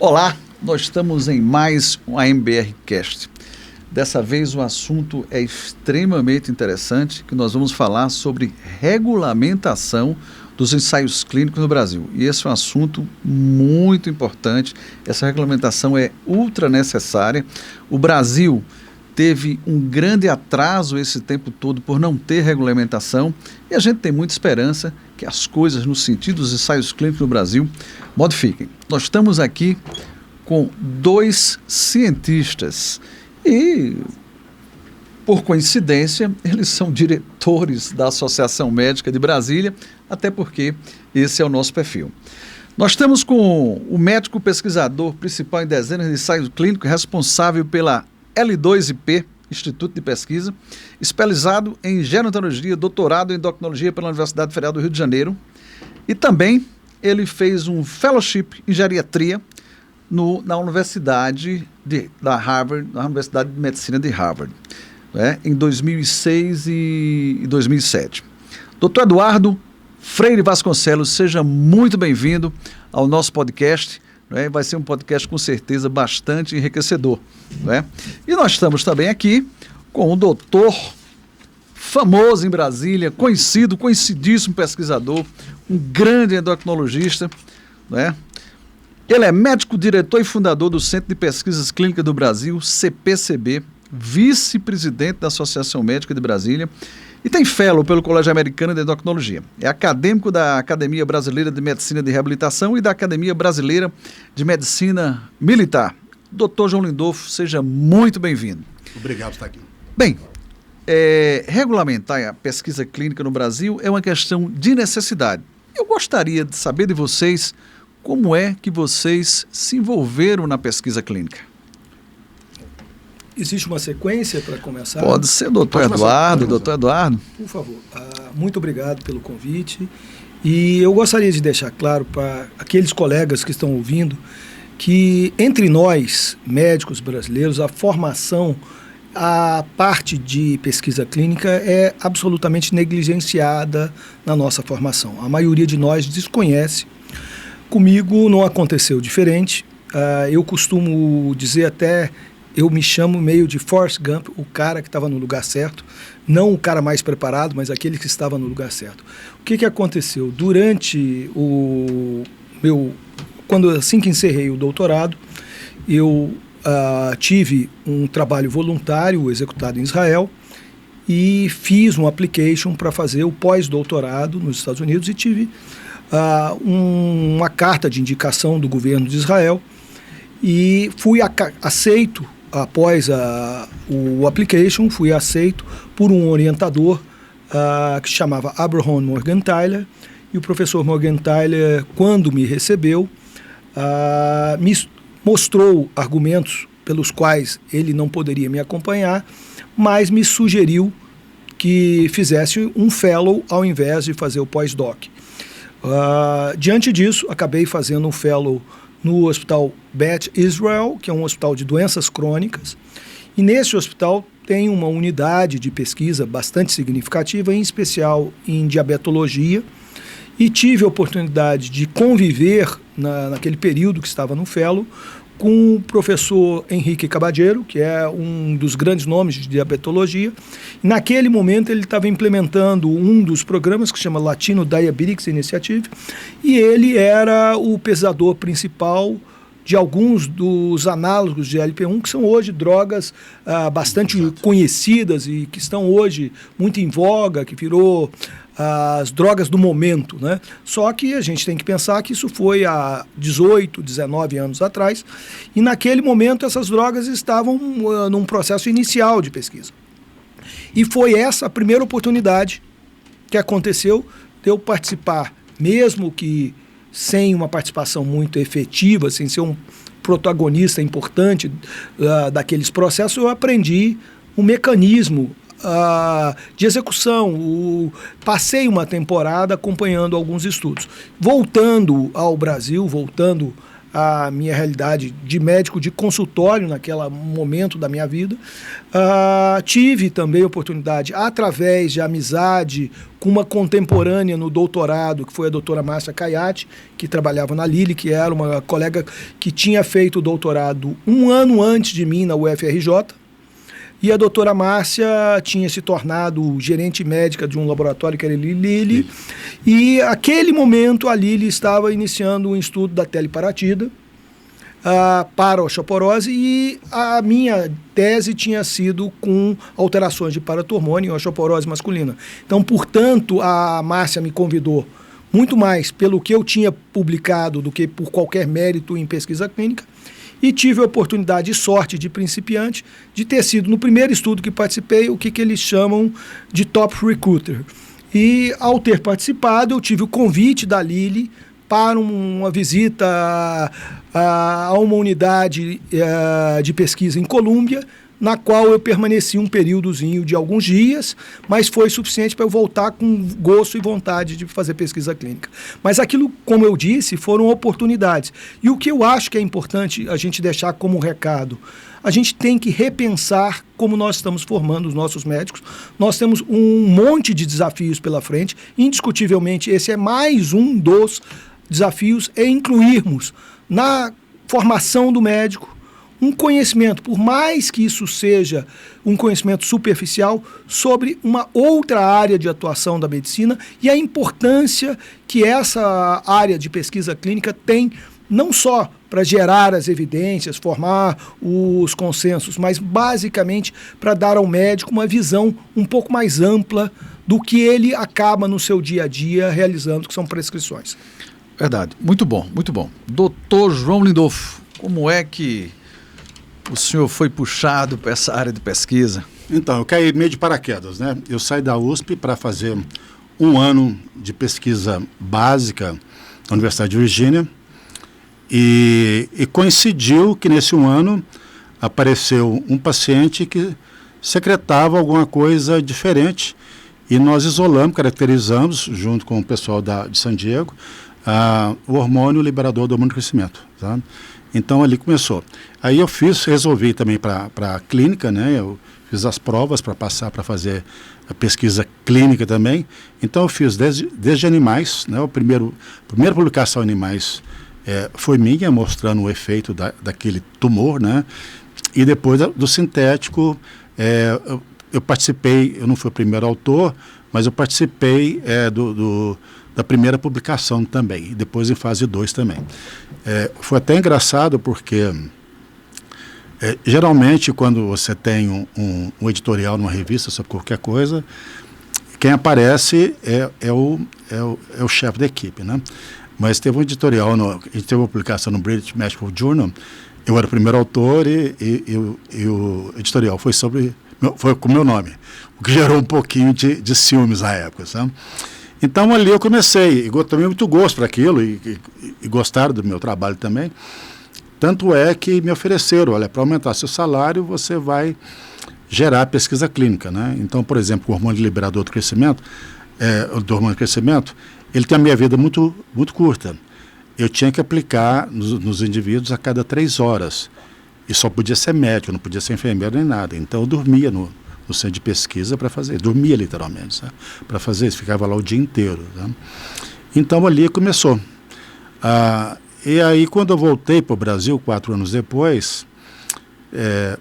Olá, nós estamos em mais um AMBR Cast. Dessa vez o assunto é extremamente interessante, que nós vamos falar sobre regulamentação dos ensaios clínicos no Brasil. E esse é um assunto muito importante, essa regulamentação é ultra necessária. O Brasil teve um grande atraso esse tempo todo por não ter regulamentação e a gente tem muita esperança que as coisas no sentido dos ensaios clínicos no Brasil modifiquem. Nós estamos aqui com dois cientistas e, por coincidência, eles são diretores da Associação Médica de Brasília, até porque esse é o nosso perfil. Nós estamos com o médico pesquisador principal em dezenas de ensaios clínicos, responsável pela L2IP, Instituto de Pesquisa, especializado em gerontologia, doutorado em endocrinologia pela Universidade Federal do Rio de Janeiro, e também ele fez um fellowship em geriatria na Universidade da Harvard, na Universidade de Medicina de Harvard, em 2006 e 2007. Doutor Eduardo Freire Vasconcelos, seja muito bem-vindo ao nosso podcast. Vai ser um podcast com certeza bastante enriquecedor. E nós estamos também aqui com um doutor famoso em Brasília, conhecidíssimo pesquisador, um grande endocrinologista. Ele é médico, diretor e fundador do Centro de Pesquisas Clínicas do Brasil, CPCB, vice-presidente da Associação Médica de Brasília e tem fellow pelo Colégio Americano de Endocrinologia. É acadêmico da Academia Brasileira de Medicina de Reabilitação e da Academia Brasileira de Medicina Militar. Doutor João Lindolfo, seja muito bem-vindo. Obrigado por estar aqui. Bem, regulamentar a pesquisa clínica no Brasil é uma questão de necessidade. Eu gostaria de saber de vocês como é que vocês se envolveram na pesquisa clínica. Existe uma sequência para começar? Pode ser, doutor Eduardo. Doutor Eduardo. Por favor. Muito obrigado pelo convite. E eu gostaria de deixar claro para aqueles colegas que estão ouvindo que entre nós, médicos brasileiros, a formação, a parte de pesquisa clínica é absolutamente negligenciada na nossa formação. A maioria de nós desconhece. Comigo não aconteceu diferente. Eu costumo dizer até... Eu me chamo meio de Forrest Gump, o cara que estava no lugar certo, não o cara mais preparado, mas aquele que estava no lugar certo. O que aconteceu? Durante assim que encerrei o doutorado, eu tive um trabalho voluntário executado em Israel e fiz um application para fazer o pós-doutorado nos Estados Unidos e tive uma carta de indicação do governo de Israel e fui aceito. Após o application, fui aceito por um orientador que se chamava Abraham Morgenthaler, e o professor Morgenthaler, quando me recebeu, me mostrou argumentos pelos quais ele não poderia me acompanhar, mas me sugeriu que fizesse um fellow ao invés de fazer o pós-doc. Diante disso, acabei fazendo um fellow no Hospital Beth Israel, que é um hospital de doenças crônicas, e nesse hospital tem uma unidade de pesquisa bastante significativa, em especial em diabetologia, e tive a oportunidade de conviver naquele período que estava no fellow com o professor Henrique Caballero, que é um dos grandes nomes de diabetologia. Naquele momento ele estava implementando um dos programas que se chama Latino Diabetics Initiative, e ele era o pesquisador principal de alguns dos análogos de LP1, que são hoje drogas bastante conhecidas e que estão hoje muito em voga, que virou as drogas do momento, Só que a gente tem que pensar que isso foi há 18, 19 anos atrás, e naquele momento essas drogas estavam num processo inicial de pesquisa. E foi essa a primeira oportunidade que aconteceu de eu participar, mesmo que sem uma participação muito efetiva, sem ser um protagonista importante daqueles processos, eu aprendi um mecanismo de execução. Passei uma temporada acompanhando alguns estudos. Voltando ao Brasil, voltando a minha realidade de médico de consultório naquele momento da minha vida. Tive também oportunidade, através de amizade com uma contemporânea no doutorado, que foi a doutora Márcia Caiati, que trabalhava na Lilly, que era uma colega que tinha feito o doutorado 1 ano antes de mim na UFRJ. E a doutora Márcia tinha se tornado gerente médica de um laboratório que era Lilly. E naquele momento a Lilly estava iniciando um estudo da teleparatida para osteoporose, e a minha tese tinha sido com alterações de paratormônio e osteoporose masculina. Então, portanto, a Márcia me convidou muito mais pelo que eu tinha publicado do que por qualquer mérito em pesquisa clínica. E tive a oportunidade e sorte de principiante de ter sido, no primeiro estudo que participei, o que eles chamam de top recruiter. E, ao ter participado, eu tive o convite da Lilly para uma visita a uma unidade de pesquisa em Colômbia, na qual eu permaneci um períodozinho de alguns dias, mas foi suficiente para eu voltar com gosto e vontade de fazer pesquisa clínica. Mas aquilo, como eu disse, foram oportunidades. E o que eu acho que é importante a gente deixar como recado, a gente tem que repensar como nós estamos formando os nossos médicos. Nós temos um monte de desafios pela frente, indiscutivelmente esse é mais um dos desafios, é incluirmos na formação do médico um conhecimento, por mais que isso seja um conhecimento superficial, sobre uma outra área de atuação da medicina e a importância que essa área de pesquisa clínica tem, não só para gerar as evidências, formar os consensos, mas basicamente para dar ao médico uma visão um pouco mais ampla do que ele acaba no seu dia a dia realizando, que são prescrições. Verdade, muito bom, muito bom. Doutor João Lindolfo, como é que o senhor foi puxado para essa área de pesquisa? Então, eu caí meio de paraquedas, né? Eu saí da USP para fazer 1 ano de pesquisa básica na Universidade de Virgínia e coincidiu que nesse 1 ano apareceu um paciente que secretava alguma coisa diferente e nós isolamos, caracterizamos, junto com o pessoal de San Diego, o hormônio liberador do hormônio de crescimento, tá? Então ali começou. Aí eu resolvi também para a clínica, né? Eu fiz as provas para passar para fazer a pesquisa clínica também. Então eu fiz desde animais, né? A primeira publicação em animais foi minha, mostrando o efeito daquele tumor, né? E depois do sintético, eu participei, eu não fui o primeiro autor, mas eu participei da primeira publicação também, e depois em fase 2 também. Foi até engraçado porque geralmente quando você tem um editorial numa revista sobre qualquer coisa, quem aparece é o chefe da equipe, né? Mas teve um editorial, a gente teve uma publicação no British Medical Journal, eu era o primeiro autor e o editorial foi com o meu nome, o que gerou um pouquinho de ciúmes na época, sabe? Então ali eu comecei, e tomei muito gosto para aquilo, e gostaram do meu trabalho também. Tanto é que me ofereceram, olha, para aumentar seu salário, você vai gerar pesquisa clínica, né? Então, por exemplo, o hormônio liberador do crescimento, ele tem a minha vida muito, muito curta. Eu tinha que aplicar nos indivíduos a cada 3 horas. E só podia ser médico, não podia ser enfermeiro nem nada. Então eu dormia no centro de pesquisa para fazer, dormia literalmente, para fazer isso, ficava lá o dia inteiro. Tá? Então ali começou. E aí quando eu voltei para o Brasil, 4 anos depois,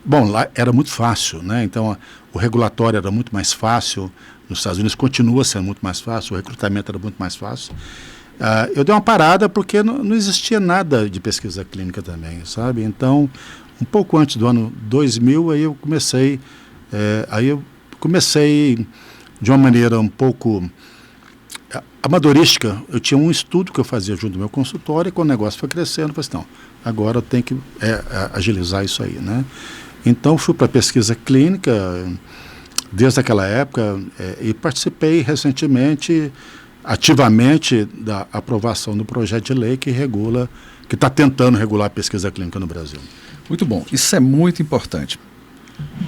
lá era muito fácil, né? Então o regulatório era muito mais fácil, nos Estados Unidos continua sendo muito mais fácil, o recrutamento era muito mais fácil. Eu dei uma parada porque não existia nada de pesquisa clínica também, sabe? Então, um pouco antes do ano 2000, aí eu comecei de uma maneira um pouco amadorística. Eu tinha um estudo que eu fazia junto do meu consultório e quando o negócio foi crescendo, eu falei assim, não, agora eu tenho que agilizar isso aí, né? Então fui para a pesquisa clínica desde aquela época e participei recentemente, ativamente, da aprovação do projeto de lei que está tentando regular a pesquisa clínica no Brasil. Muito bom, isso é muito importante.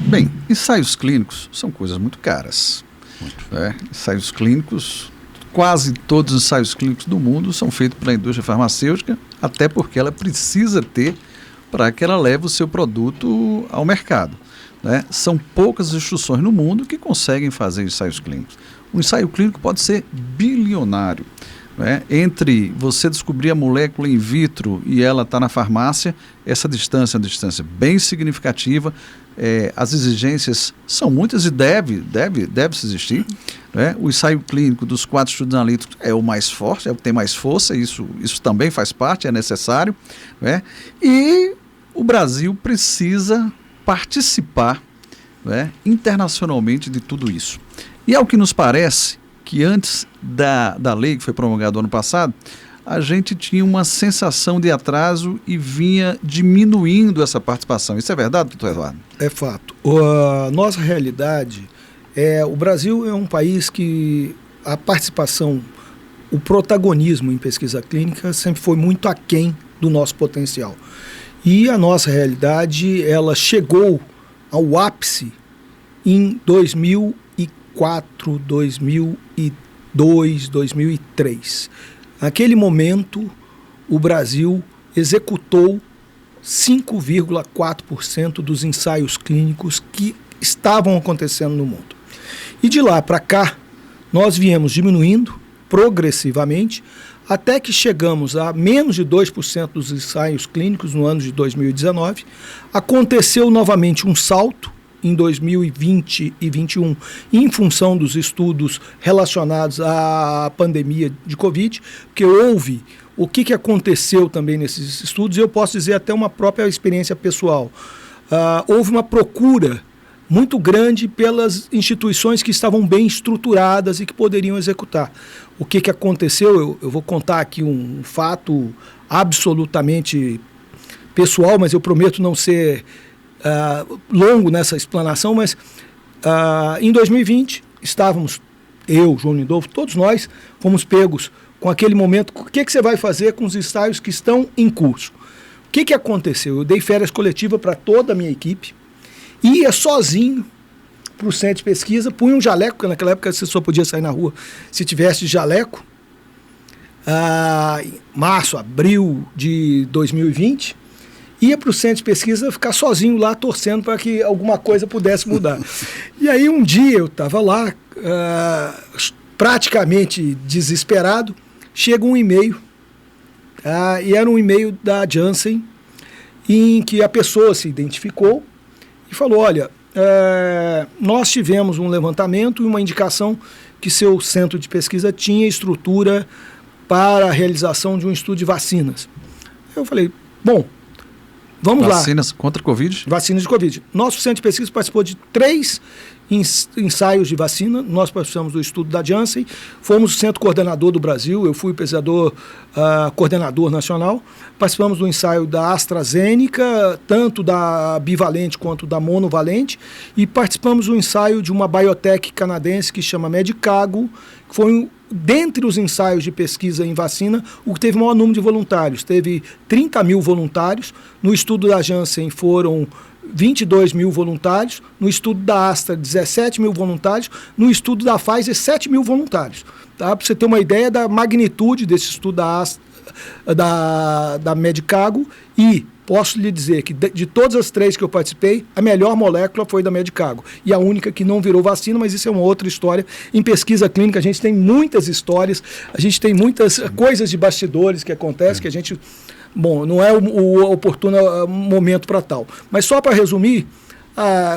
Bem, ensaios clínicos são coisas muito caras. Muito. Ensaios clínicos quase todos os ensaios clínicos do mundo são feitos pela indústria farmacêutica, até porque ela precisa ter para que ela leve o seu produto ao mercado, né? São poucas instituições no mundo que conseguem fazer ensaios clínicos. Um ensaio clínico pode ser bilionário, né? Entre você descobrir a molécula in vitro e ela está na farmácia, essa distância é uma distância bem significativa. As exigências são muitas e deve se existir, né? O ensaio clínico dos 4 estudos analíticos é o mais forte, é o que tem mais força, isso também faz parte, é necessário, né? E o Brasil precisa participar, né, internacionalmente de tudo isso. E ao que nos parece que antes da lei que foi promulgada no ano passado, a gente tinha uma sensação de atraso e vinha diminuindo essa participação. Isso é verdade, doutor Eduardo? É fato. A nossa realidade o Brasil é um país que a participação, o protagonismo em pesquisa clínica sempre foi muito aquém do nosso potencial. E a nossa realidade, ela chegou ao ápice em 2004, 2002, 2003. Naquele momento, o Brasil executou 5,4% dos ensaios clínicos que estavam acontecendo no mundo. E de lá para cá, nós viemos diminuindo progressivamente, até que chegamos a menos de 2% dos ensaios clínicos no ano de 2019. Aconteceu novamente um salto em 2020 e 2021, em função dos estudos relacionados à pandemia de Covid, porque houve o que aconteceu também nesses estudos, e eu posso dizer até uma própria experiência pessoal. Houve uma procura muito grande pelas instituições que estavam bem estruturadas e que poderiam executar. O que aconteceu? Eu vou contar aqui um fato absolutamente pessoal, mas eu prometo não ser longo nessa explanação, mas em 2020 estávamos, eu, João Lindolfo, todos nós fomos pegos com aquele momento. O que você vai fazer com os ensaios que estão em curso? O que aconteceu? Eu dei férias coletivas para toda a minha equipe, ia sozinho para o centro de pesquisa, punha um jaleco, porque naquela época você só podia sair na rua se tivesse de jaleco, março, abril de 2020, ia para o centro de pesquisa ficar sozinho lá, torcendo para que alguma coisa pudesse mudar. E aí um dia eu estava lá, praticamente desesperado, chega um e-mail, e era um e-mail da Janssen, em que a pessoa se identificou e falou: olha, nós tivemos um levantamento e uma indicação que seu centro de pesquisa tinha estrutura para a realização de um estudo de vacinas. Eu falei, bom, vamos lá. Vacinas contra a Covid? Vacinas de Covid. Nosso centro de pesquisa participou de 3 ensaios de vacina. Nós participamos do estudo da Janssen, fomos o centro coordenador do Brasil, eu fui pesquisador coordenador nacional. Participamos do ensaio da AstraZeneca, tanto da bivalente quanto da monovalente, e participamos do ensaio de uma biotech canadense que chama Medicago, que foi dentre os ensaios de pesquisa em vacina, o que teve o maior número de voluntários. Teve 30 mil voluntários. No estudo da Janssen foram 22 mil voluntários. No estudo da Astra, 17 mil voluntários. No estudo da Pfizer, 7 mil voluntários. Tá? Para você ter uma ideia da magnitude desse estudo da Medicago. E posso lhe dizer que de todas as 3 que eu participei, a melhor molécula foi da Medicago. E a única que não virou vacina, mas isso é uma outra história. Em pesquisa clínica a gente tem muitas histórias, a gente tem muitas coisas de bastidores que acontecem, que a gente... Bom, não é o oportuno momento para tal. Mas só para resumir,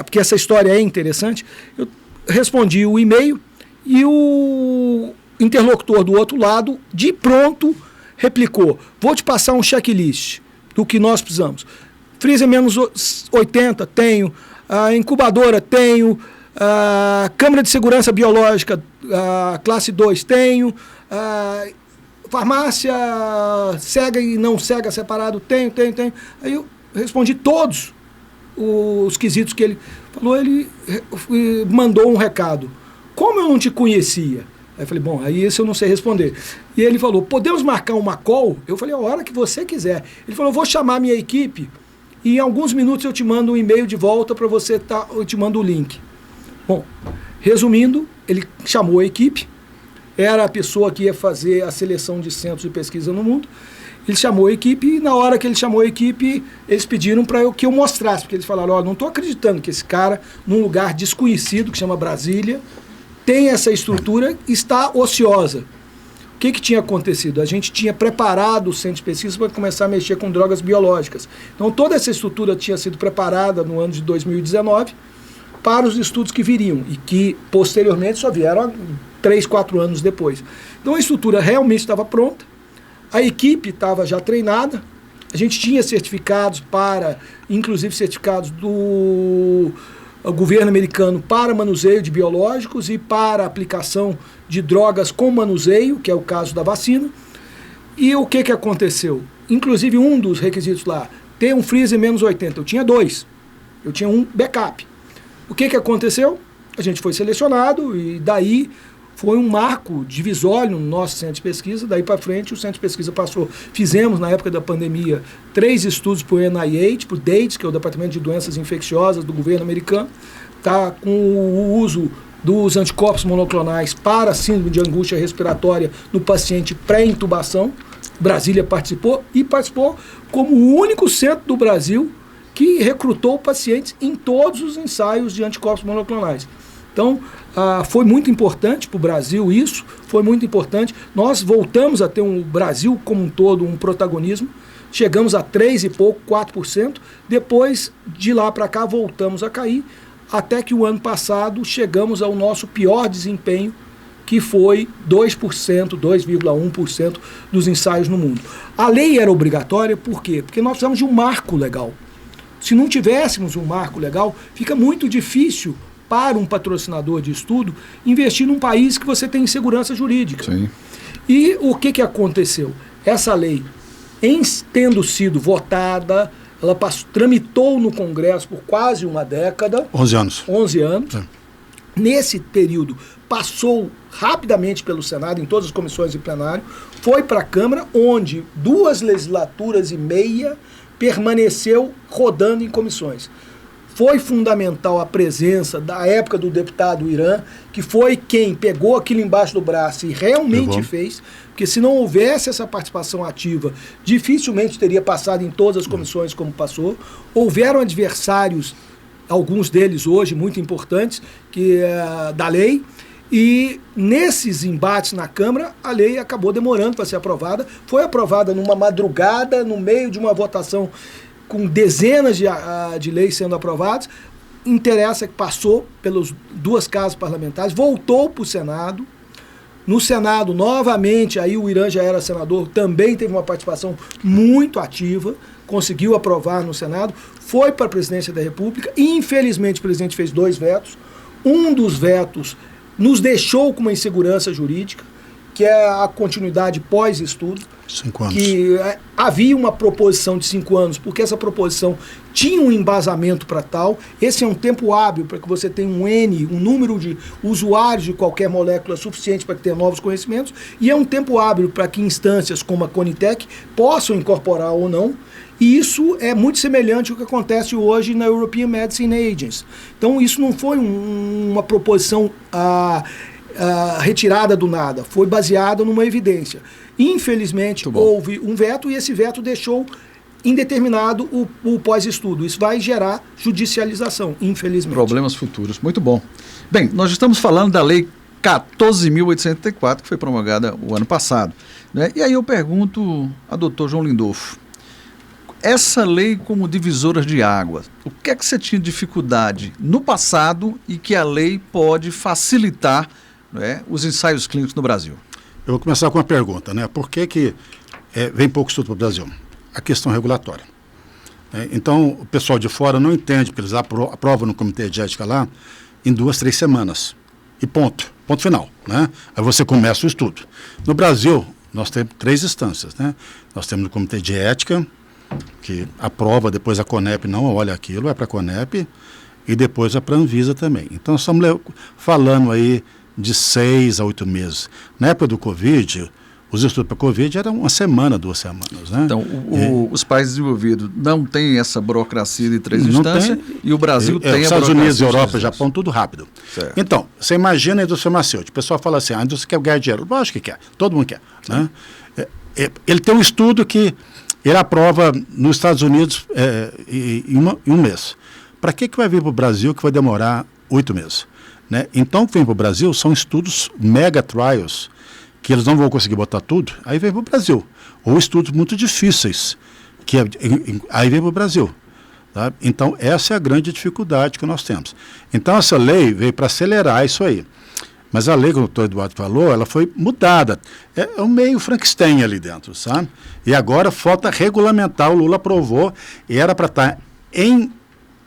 porque essa história é interessante, eu respondi o e-mail e o interlocutor do outro lado, de pronto, replicou: vou te passar um checklist do que nós precisamos. Freezer menos 80, tenho. Incubadora, tenho. Câmara de segurança biológica, classe 2, tenho. Farmácia cega e não cega separado, tenho. Aí eu respondi todos os quesitos que ele falou. Ele mandou um recado: como eu não te conhecia? Aí eu falei, bom, aí esse eu não sei responder. E ele falou, podemos marcar uma call? Eu falei, a hora que você quiser. Ele falou, vou chamar minha equipe e em alguns minutos eu te mando um e-mail de volta para você, eu te mando o link. Bom, resumindo, ele chamou a equipe, era a pessoa que ia fazer a seleção de centros de pesquisa no mundo. Ele chamou a equipe e na hora que ele chamou a equipe, eles pediram para que eu mostrasse, porque eles falaram, não estou acreditando que esse cara, num lugar desconhecido, que chama Brasília, tem essa estrutura e está ociosa. O que tinha acontecido? A gente tinha preparado o centro de pesquisa para começar a mexer com drogas biológicas. Então toda essa estrutura tinha sido preparada no ano de 2019 para os estudos que viriam e que posteriormente só vieram 3, 4 anos depois. Então a estrutura realmente estava pronta. A equipe estava já treinada, a gente tinha certificados inclusive certificados do governo americano para manuseio de biológicos e para aplicação de drogas com manuseio, que é o caso da vacina. E o que aconteceu? Inclusive um dos requisitos lá, ter um freezer menos 80, eu tinha 2, eu tinha um backup. O que aconteceu? A gente foi selecionado e daí foi um marco divisório no nosso centro de pesquisa. Daí para frente o centro de pesquisa passou. Fizemos, na época da pandemia, 3 estudos para o NIH, para o DAIDS, que é o Departamento de Doenças Infecciosas do governo americano, tá, com o uso dos anticorpos monoclonais para síndrome de angústia respiratória no paciente pré-intubação. Brasília participou e participou como o único centro do Brasil que recrutou pacientes em todos os ensaios de anticorpos monoclonais. Então, foi muito importante para o Brasil isso, foi muito importante. Nós voltamos a ter o Brasil como um todo, um protagonismo. Chegamos a 3 e pouco, 4%. Depois, de lá para cá, voltamos a cair, até que o ano passado chegamos ao nosso pior desempenho, que foi 2%, 2,1% dos ensaios no mundo. A lei era obrigatória, por quê? Porque nós precisamos de um marco legal. Se não tivéssemos um marco legal, fica muito difícil para um patrocinador de estudo investir num país que você tem insegurança jurídica. Sim. E o que aconteceu? Essa lei, tendo sido votada, ela tramitou no Congresso por quase uma década. 11 anos. 11 anos. Sim. Nesse período, passou rapidamente pelo Senado, em todas as comissões e plenário, foi para a Câmara, onde 2 legislaturas e meia permaneceu rodando em comissões. Foi fundamental a presença da época do deputado Irã, que foi quem pegou aquilo embaixo do braço e realmente fez, porque se não houvesse essa participação ativa, dificilmente teria passado em todas as comissões como passou. Houveram adversários, alguns deles hoje muito importantes, da lei, e nesses embates na Câmara, a lei acabou demorando para ser aprovada. Foi aprovada numa madrugada, no meio de uma votação com dezenas de leis sendo aprovadas. Interessa que passou pelas 2 casas parlamentares, voltou para o Senado. No Senado, novamente, aí o Irã já era senador, também teve uma participação muito ativa, conseguiu aprovar no Senado, foi para a presidência da República. Infelizmente, o presidente fez 2 vetos. Um dos vetos nos deixou com uma insegurança jurídica, que é a continuidade pós-estudo. 5 anos. Que havia uma proposição de 5 anos, porque essa proposição tinha um embasamento para tal. Esse é um tempo hábil para que você tenha um número de usuários de qualquer molécula suficiente para que tenha novos conhecimentos, e é um tempo hábil para que instâncias como a Conitec possam incorporar ou não. E isso é muito semelhante ao que acontece hoje na European Medicine Agency. Então isso não foi uma proposição retirada do nada, foi baseada numa evidência. Infelizmente, houve um veto, e esse veto deixou indeterminado o pós-estudo. Isso vai gerar judicialização, infelizmente. Problemas futuros. Muito bom. Bem, nós estamos falando da Lei 14.874, que foi promulgada o ano passado, né? E aí eu pergunto a doutor João Lindolfo, essa lei como divisora de águas, o que é que você tinha dificuldade no passado e que a lei pode facilitar, né, os ensaios clínicos no Brasil? Eu vou começar com uma pergunta, né? Por que vem pouco estudo para o Brasil? A questão regulatória. Então, o pessoal de fora não entende, porque eles aprovam no comitê de ética lá em 2, 3 semanas. E ponto final, né? Aí você começa o estudo. No Brasil, nós temos 3 instâncias, né? Nós temos o comitê de ética, que aprova, depois a CONEP não olha aquilo, vai para a CONEP, e depois a Anvisa também. Então, nós estamos falando aí de 6 a 8 meses. Na época do Covid, Os estudos para Covid eram 1 semana, 2 semanas. Né? Então, os países desenvolvidos não têm essa burocracia de 3 instâncias e o Brasil tem a burocracia. Estados Unidos, Europa, Japão, tudo rápido. Certo. Então, você imagina a indústria farmacêutica. O pessoal fala assim, a indústria quer ganhar dinheiro. Lógico que quer, todo mundo quer. Né? Ele tem um estudo que ele aprova nos Estados Unidos em um mês. Para que vai vir para o Brasil que vai demorar 8 meses? Né? Então, o que vem para o Brasil são estudos mega trials, que eles não vão conseguir botar tudo, aí vem para o Brasil. Ou estudos muito difíceis, que aí vem para o Brasil. Tá? Então, essa é a grande dificuldade que nós temos. Então, essa lei veio para acelerar isso aí. Mas a lei, como o doutor Eduardo falou, ela foi mudada. É um meio Frankenstein ali dentro, sabe? E agora falta regulamentar, o Lula aprovou, e era para estar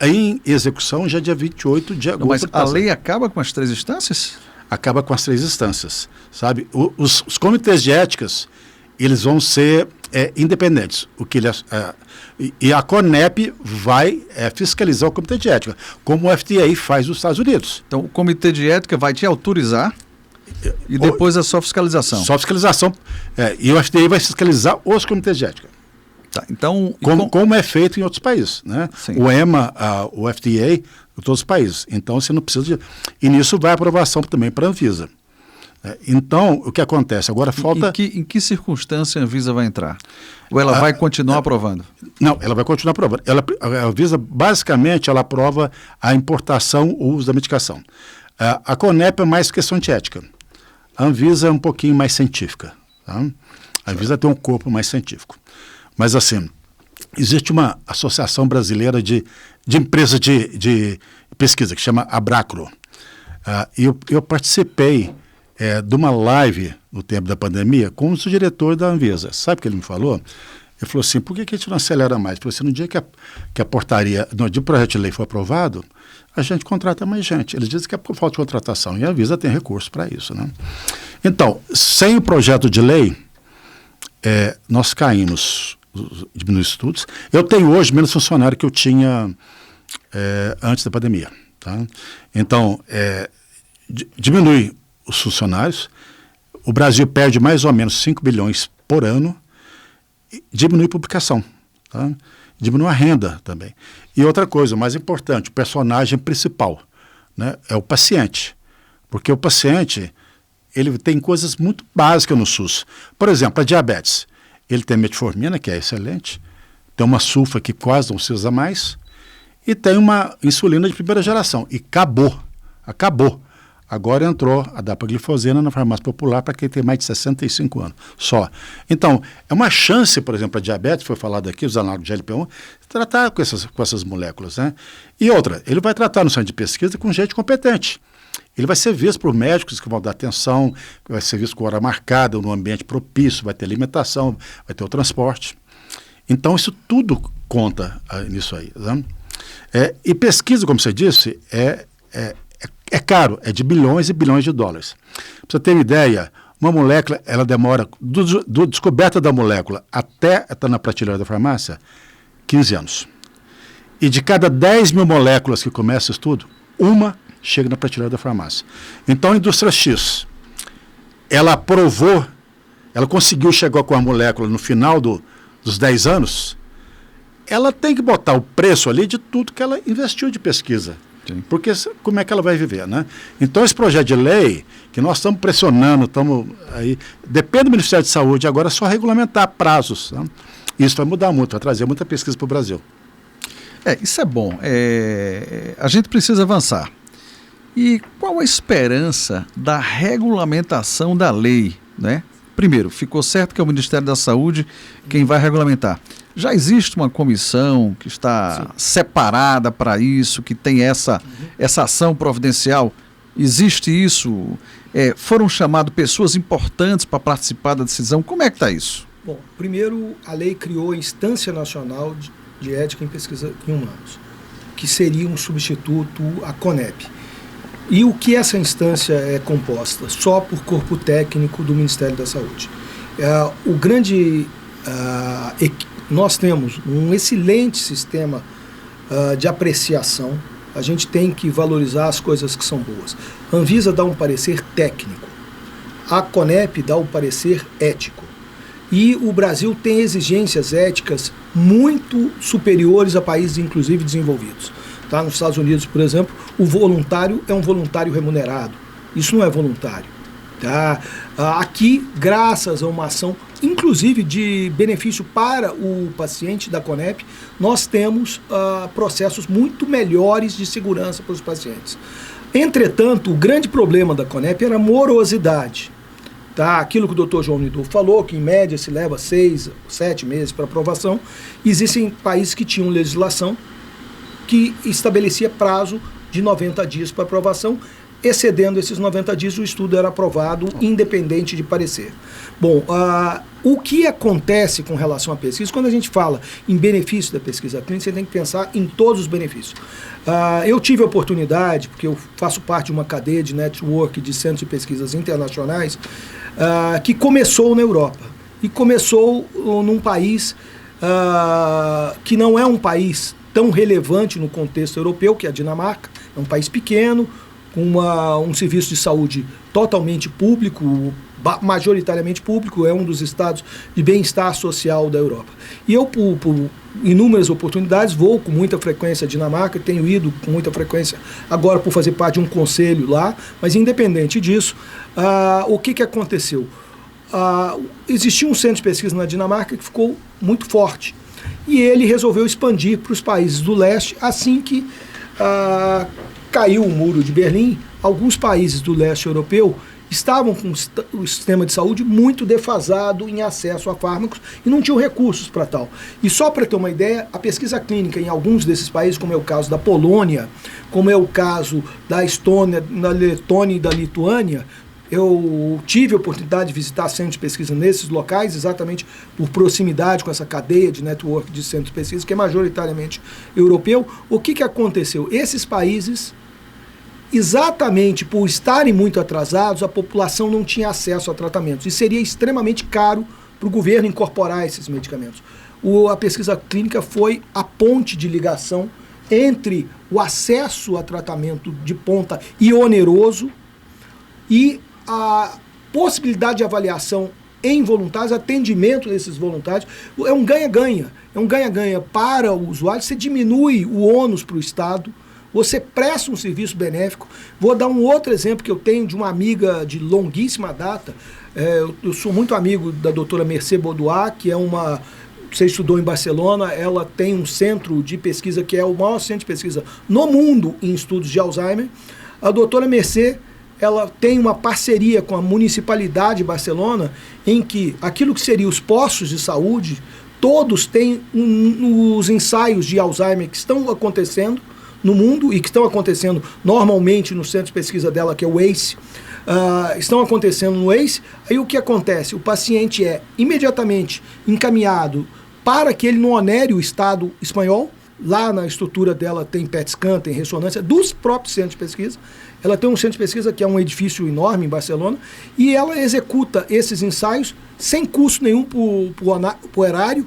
em execução já dia 28 de agosto. Mas a lei acaba com as 3 instâncias? Acaba com as 3 instâncias, sabe? Os comitês de éticas, eles vão ser independentes. E a CONEP vai fiscalizar o comitê de ética, como o FDA faz nos Estados Unidos. Então, o comitê de ética vai te autorizar e depois é só fiscalização? Só fiscalização. E o FDA vai fiscalizar os comitês de ética. Tá, então, como é feito em outros países, né? O EMA, o FDA, em todos os países. Então, você não precisa de... E nisso vai a aprovação também para a Anvisa. Então, o que acontece? Agora falta... Em que circunstância a Anvisa vai entrar? Ou ela vai continuar aprovando? Não, ela vai continuar aprovando. A Anvisa, basicamente, ela aprova a importação ou uso da medicação. A CONEP é mais questão de ética. A Anvisa é um pouquinho mais científica. Tá? A Anvisa tem um corpo mais científico. Mas, assim, existe uma associação brasileira de empresas de pesquisa, que chama Abracro. Eu participei de uma live no tempo da pandemia com o diretor da Anvisa. Sabe o que ele me falou? Ele falou assim, por que a gente não acelera mais? Ele falou assim, no dia que a portaria, no dia que o projeto de lei for aprovado, a gente contrata mais gente. Eles dizem que é por falta de contratação, e a Anvisa tem recurso para isso. Né? Então, sem o projeto de lei, nós caímos, diminuir estudos. Eu tenho hoje menos funcionário que eu tinha antes da pandemia. Tá? Então, diminui os funcionários, o Brasil perde mais ou menos 5 bilhões por ano, e diminui a publicação, tá? Diminui a renda também. E outra coisa, mais importante, o personagem principal, né, é o paciente. Porque o paciente, ele tem coisas muito básicas no SUS. Por exemplo, a diabetes. Ele tem metformina, que é excelente, tem uma sulfa que quase não se usa mais, e tem uma insulina de primeira geração. E acabou. Agora entrou a dapaglifosina na farmácia popular para quem tem mais de 65 anos, só. Então, é uma chance, por exemplo, a diabetes, foi falado aqui, os análogos de GLP-1, tratar com essas moléculas, né? E outra, ele vai tratar no centro de pesquisa com gente competente. Ele vai ser visto por médicos que vão dar atenção, vai ser visto com hora marcada, num ambiente propício, vai ter alimentação, vai ter o transporte. Então, isso tudo conta nisso aí. Né? E pesquisa, como você disse, é caro, é de bilhões e bilhões de dólares. Para você ter uma ideia, uma molécula, ela demora, do descoberta da molécula até estar na prateleira da farmácia, 15 anos. E de cada 10 mil moléculas que começa o estudo, uma chega na prateleira da farmácia. Então a indústria X, ela aprovou, ela conseguiu chegar com a molécula no final dos 10 anos, ela tem que botar o preço ali de tudo que ela investiu de pesquisa. Sim. Porque como é que ela vai viver, né? Então esse projeto de lei, que nós estamos pressionando, estamos aí, depende do Ministério de Saúde, agora é só regulamentar prazos. Né? Isso vai mudar muito, vai trazer muita pesquisa para o Brasil. Isso é bom. A gente precisa avançar. E qual a esperança da regulamentação da lei, né? Primeiro, ficou certo que é o Ministério da Saúde quem vai regulamentar. Já existe uma comissão que está separada para isso, que tem essa ação providencial? Existe isso? Foram chamadas pessoas importantes para participar da decisão? Como é que está isso? Bom, primeiro, a lei criou a Instância Nacional de Ética em Pesquisa em Humanos, que seria um substituto à CONEP. E o que essa instância é composta? Só por corpo técnico do Ministério da Saúde. Nós temos um excelente sistema de apreciação. A gente tem que valorizar as coisas que são boas. A Anvisa dá um parecer técnico. a Conep dá o parecer ético. E o Brasil tem exigências éticas muito superiores a países, inclusive, desenvolvidos. Tá? Nos Estados Unidos, por exemplo, o voluntário é um voluntário remunerado. Isso não é voluntário. Tá? Aqui, graças a uma ação, inclusive de benefício para o paciente da Conep, nós temos processos muito melhores de segurança para os pacientes. Entretanto, o grande problema da Conep era a morosidade. Tá? Aquilo que o Dr. João Nidolfo falou, que em média se leva 6, 7 meses para aprovação, existem países que tinham legislação que estabelecia prazo de 90 dias para aprovação. Excedendo esses 90 dias, o estudo era aprovado independente de parecer. Bom, o que acontece com relação à pesquisa? Quando a gente fala em benefício da pesquisa clínica, você tem que pensar em todos os benefícios. Eu tive a oportunidade, porque eu faço parte de uma cadeia de network de centros de pesquisas internacionais, que começou na Europa. E começou num país que não é um país tão relevante no contexto europeu, que é a Dinamarca. É um país pequeno, com um serviço de saúde totalmente público, majoritariamente público, é um dos estados de bem-estar social da Europa. E eu, por inúmeras oportunidades, vou com muita frequência à Dinamarca, tenho ido com muita frequência agora por fazer parte de um conselho lá, mas independente disso, o que aconteceu? Existia um centro de pesquisa na Dinamarca que ficou muito forte, e ele resolveu expandir para os países do leste assim que caiu o muro de Berlim. Alguns países do leste europeu estavam com o sistema de saúde muito defasado em acesso a fármacos e não tinham recursos para tal. E só para ter uma ideia, a pesquisa clínica em alguns desses países, como é o caso da Polônia, como é o caso da Estônia, da Letônia e da Lituânia, eu tive a oportunidade de visitar centros de pesquisa nesses locais, exatamente por proximidade com essa cadeia de network de centros de pesquisa, que é majoritariamente europeu. O que aconteceu? Esses países, exatamente por estarem muito atrasados, a população não tinha acesso a tratamentos. E seria extremamente caro para o governo incorporar esses medicamentos. A pesquisa clínica foi a ponte de ligação entre o acesso a tratamento de ponta e oneroso e a possibilidade de avaliação em voluntários, atendimento desses voluntários. É um ganha-ganha. É um ganha-ganha para o usuário. Você diminui o ônus para o Estado, você presta um serviço benéfico. Vou dar um outro exemplo que eu tenho de uma amiga de longuíssima data. Eu sou muito amigo da doutora Mercê Baudoir, que é uma... Você estudou em Barcelona, ela tem um centro de pesquisa que é o maior centro de pesquisa no mundo em estudos de Alzheimer. A doutora Mercê, ela tem uma parceria com a Municipalidade de Barcelona, em que aquilo que seriam os postos de saúde, todos têm os ensaios de Alzheimer que estão acontecendo no mundo e que estão acontecendo normalmente no centro de pesquisa dela, que é o ACE, estão acontecendo no ACE. Aí o que acontece? O paciente é imediatamente encaminhado para que ele não onere o Estado espanhol. Lá na estrutura dela tem PET scan, tem ressonância dos próprios centros de pesquisa. Ela tem um centro de pesquisa que é um edifício enorme em Barcelona, e ela executa esses ensaios sem custo nenhum para o erário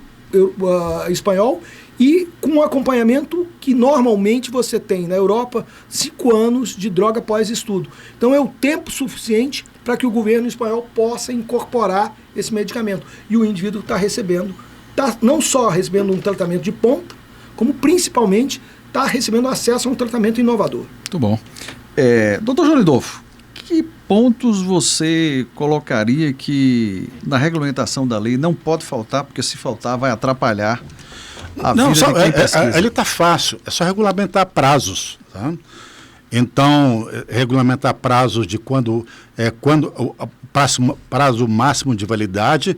espanhol, e com um acompanhamento que normalmente você tem na Europa 5 anos de droga pós-estudo. Então é o tempo suficiente para que o governo espanhol possa incorporar esse medicamento. E o indivíduo está recebendo, não só recebendo um tratamento de ponta, como principalmente está recebendo acesso a um tratamento inovador. Muito bom. Dr. João Nidolfo, que pontos você colocaria que na regulamentação da lei não pode faltar, porque se faltar vai atrapalhar a vida de quem pesquisa? Ele está fácil, é só regulamentar prazos. Tá? Então, regulamentar prazos de quando o prazo máximo de validade,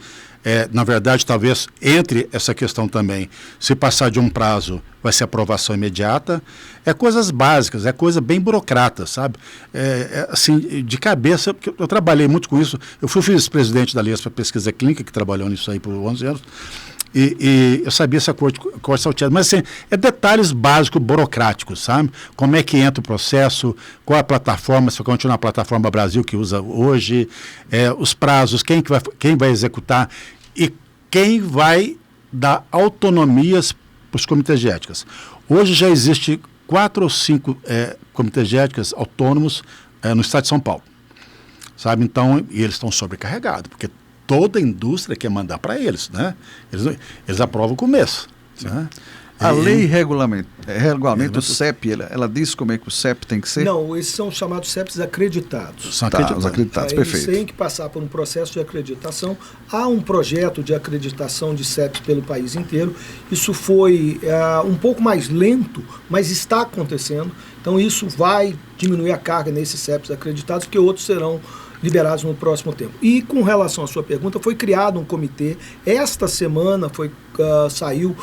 na verdade, talvez entre essa questão também, se passar de um prazo, vai ser aprovação imediata. É coisas básicas, é coisa bem burocrata, sabe? Assim, de cabeça, porque eu trabalhei muito com isso. Eu fui vice-presidente da Aliança para Pesquisa Clínica, que trabalhou nisso aí por 11 anos, e eu sabia essa cor salteada. Mas, assim, é detalhes básicos, burocráticos, sabe? Como é que entra o processo, qual a plataforma, se vai continuar a plataforma Brasil que usa hoje, os prazos, quem vai executar e quem vai dar autonomias para os comitês de éticas. Hoje já existe 4 ou 5 comitês de éticas autônomos no estado de São Paulo. sabe? Então, e eles estão sobrecarregados, porque toda a indústria quer mandar para eles, né? Eles aprovam o começo, né? A lei regulamenta o CEP, ela diz como é que o CEP tem que ser? Não, esses são chamados CEPs acreditados. São os acreditados, perfeito. Eles têm que passar por um processo de acreditação. Há um projeto de acreditação de CEPs pelo país inteiro. Isso foi um pouco mais lento, mas está acontecendo. Então isso vai diminuir a carga nesses CEPs acreditados, que outros serão liberados no próximo tempo. E com relação à sua pergunta, foi criado um comitê. Esta semana saiu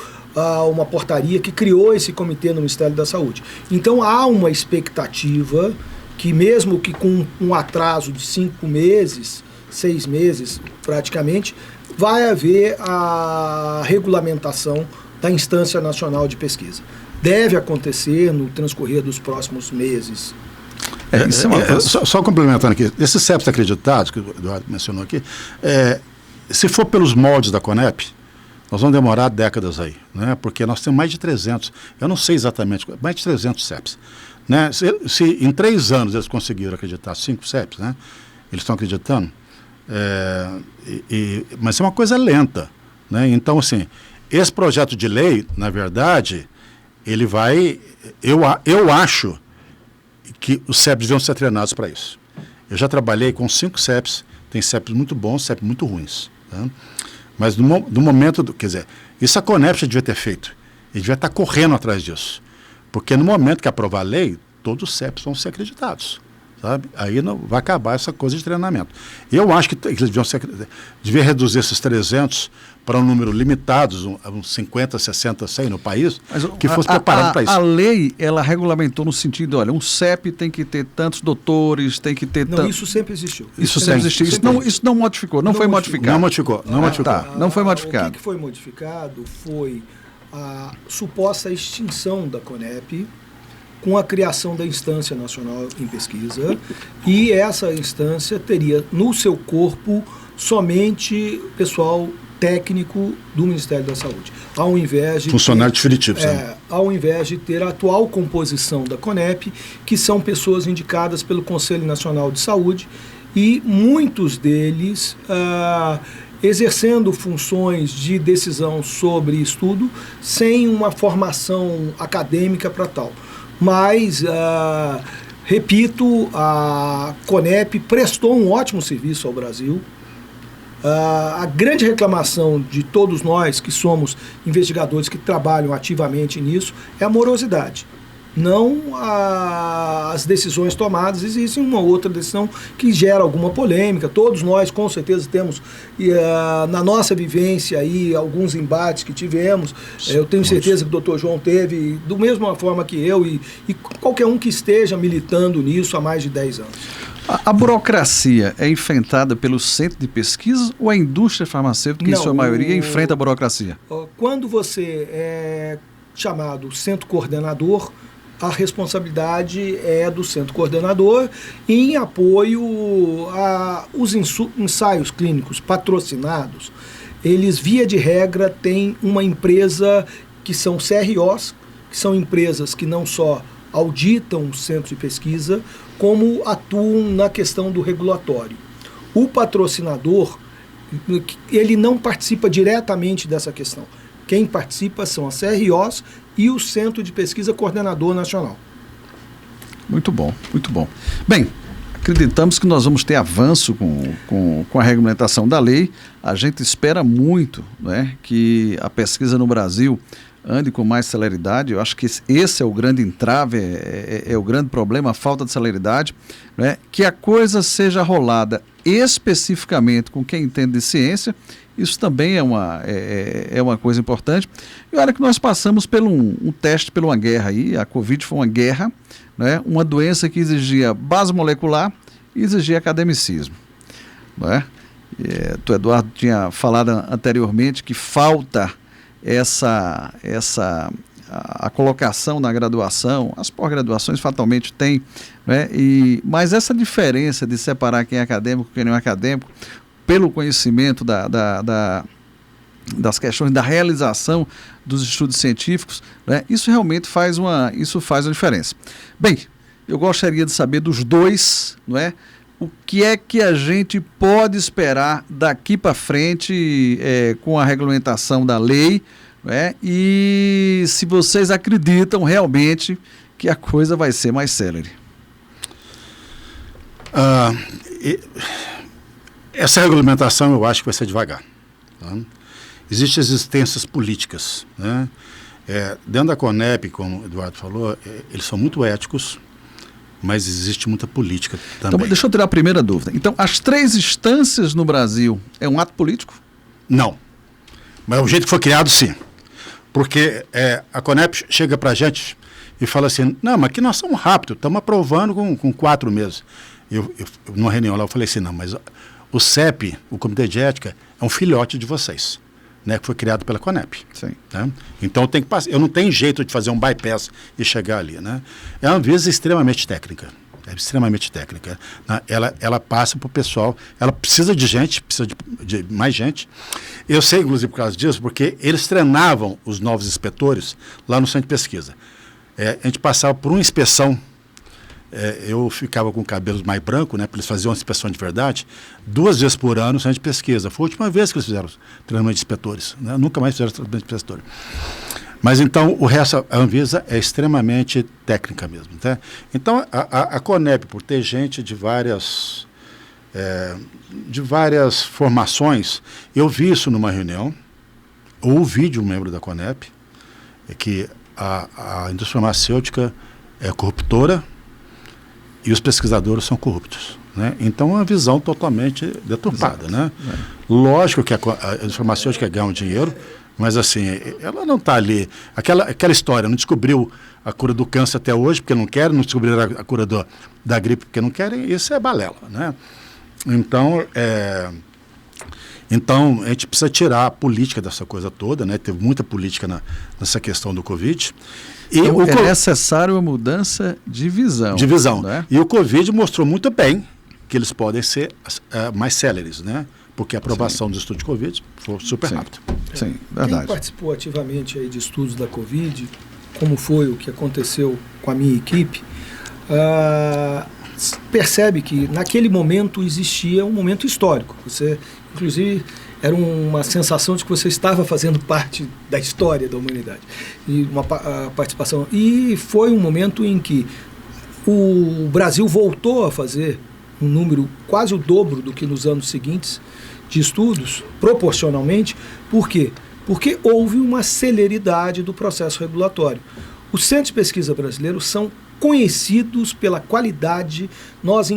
uma portaria que criou esse comitê no Ministério da Saúde. Então há uma expectativa que, mesmo que com um atraso de 5 meses, 6 meses praticamente, vai haver a regulamentação da Instância Nacional de Pesquisa. Deve acontecer no transcorrer dos próximos meses. Só complementando aqui, esses CEPs acreditados, que o Eduardo mencionou aqui, se for pelos moldes da CONEP, nós vamos demorar décadas aí, né? Porque nós temos mais de 300, eu não sei exatamente, mais de 300 CEPs. Né? Se em 3 anos eles conseguiram acreditar 5 CEPs, né? Eles estão acreditando, mas é uma coisa lenta. Né? Então, assim, esse projeto de lei, na verdade, ele vai... Eu acho que os CEPs deviam ser treinados para isso. Eu já trabalhei com 5 CEPs, tem CEPs muito bons, CEPs muito ruins. Tá? Mas no momento, quer dizer, isso a CONEP já devia ter feito. Ele devia estar correndo atrás disso. Porque no momento que aprovar a lei, todos os CEPs vão ser acreditados. Sabe? Aí não, vai acabar essa coisa de treinamento. Eu acho que eles deviam reduzir esses 300 para um número limitado, uns 50, 60, 100 no país, mas que fosse preparado para isso. A lei, ela regulamentou no sentido, olha, um CEP tem que ter tantos doutores, tem que ter... Não, isso sempre existiu. Isso sempre existiu. Isso não modificou, não foi modificado. Não modificou. Não foi modificado. O que foi modificado foi a suposta extinção da CONEP, com a criação da Instância Nacional em Pesquisa, e essa instância teria no seu corpo somente pessoal técnico do Ministério da Saúde, ao invés de funcionário definitivo, ao invés de ter a atual composição da CONEP, que são pessoas indicadas pelo Conselho Nacional de Saúde, e muitos deles exercendo funções de decisão sobre estudo sem uma formação acadêmica para tal. Mas, repito, a CONEP prestou um ótimo serviço ao Brasil. A grande reclamação de todos nós que somos investigadores que trabalham ativamente nisso é a morosidade. Não as decisões tomadas. Existe uma outra decisão que gera alguma polêmica. Todos nós, com certeza, temos na nossa vivência aí alguns embates que tivemos. Eu tenho certeza que o Dr. João teve, da mesma forma que eu, e qualquer um que esteja militando nisso há mais de 10 anos. A burocracia é enfrentada pelo centro de pesquisa ou a indústria farmacêutica, em sua maioria, enfrenta a burocracia? Quando você é chamado centro coordenador, a responsabilidade é do centro coordenador em apoio aos ensaios clínicos patrocinados. Eles, via de regra, têm uma empresa que são CROs, que são empresas que não só auditam o centro de pesquisa, como atuam na questão do regulatório. O patrocinador, ele não participa diretamente dessa questão. Quem participa são as CROs e o Centro de Pesquisa Coordenador Nacional. Muito bom, muito bom. Bem, acreditamos que nós vamos ter avanço com a regulamentação da lei. A gente espera muito, né, que a pesquisa no Brasil ande com mais celeridade. Eu acho que esse é o grande entrave, é o grande problema, a falta de celeridade, né? Que a coisa seja rolada especificamente com quem entende de ciência. Isso também é uma coisa importante. E olha que nós passamos por um teste, por uma guerra aí. A Covid foi uma guerra, né? Uma doença que exigia base molecular e exigia academicismo, né? O Eduardo tinha falado anteriormente que falta a colocação na graduação. As pós-graduações fatalmente têm, né? Mas essa diferença de separar quem é acadêmico e quem não é acadêmico, pelo conhecimento das questões da realização dos estudos científicos, né? Isso realmente faz uma diferença. Bem, eu gostaria de saber dos dois, não é? o que é que a gente pode esperar daqui para frente com a regulamentação da lei, né? E se vocês acreditam realmente que a coisa vai ser mais célere. Essa regulamentação eu acho que vai ser devagar. Tá? Existem existências políticas, né? Dentro da CONEP, como o Eduardo falou, eles são muito éticos, mas existe muita política também. Então, deixa eu tirar a primeira dúvida. Então, as 3 instâncias no Brasil é um ato político? Não. Mas o jeito que foi criado, sim. Porque a CONEP chega para a gente e fala assim, não, mas aqui nós somos rápidos, estamos aprovando com 4 meses. Eu, numa reunião lá, eu falei assim, não, mas o CEP, o Comitê de Ética, é um filhote de vocês, né, que foi criado pela CONEP. Sim. Né? Então tem que passar, eu não tenho jeito de fazer um bypass e chegar ali. Né? É uma Anvisa extremamente técnica. É extremamente técnica. Né? Ela passa para o pessoal, ela precisa de gente, precisa de mais gente. Eu sei, inclusive, por causa disso, porque eles treinavam os novos inspetores lá no centro de pesquisa. A gente passava por uma inspeção, eu ficava com cabelos mais brancos, né, para eles fazerem uma inspeção de verdade, 2 vezes por ano no centro de pesquisa. Foi a última vez que eles fizeram treinamento de inspetores. Né? Nunca mais fizeram treinamento de inspetores. Mas então, o resto, a Anvisa é extremamente técnica mesmo. Tá? Então, a CONEP, por ter gente de várias formações, eu vi isso numa reunião, ouvi de um membro da CONEP, que a indústria farmacêutica é corruptora e os pesquisadores são corruptos. Né? Então, é uma visão totalmente deturpada. Né? Lógico que a indústria farmacêutica ganha um dinheiro, mas assim, ela não está ali. Aquela história, não descobriu a cura do câncer até hoje porque não querem, não descobriram a cura da gripe porque não querem, isso é balela. Né? Então, a gente precisa tirar a política dessa coisa toda, né? Teve muita política nessa questão do Covid. Então, é necessário uma mudança de visão. De visão. Né? E o Covid mostrou muito bem que eles podem ser mais céleres, né? Porque a aprovação do estudo de Covid foi super rápido. Sim, verdade. Quem participou ativamente aí de estudos da Covid, como foi o que aconteceu com a minha equipe, percebe que naquele momento existia um momento histórico. Você, inclusive, era uma sensação de que você estava fazendo parte da história da humanidade. E uma participação. E foi um momento em que o Brasil voltou a fazer um número quase o dobro do que nos anos seguintes de estudos, proporcionalmente. Por quê? Porque houve uma celeridade do processo regulatório. Os centros de pesquisa brasileiros são conhecidos pela qualidade, nós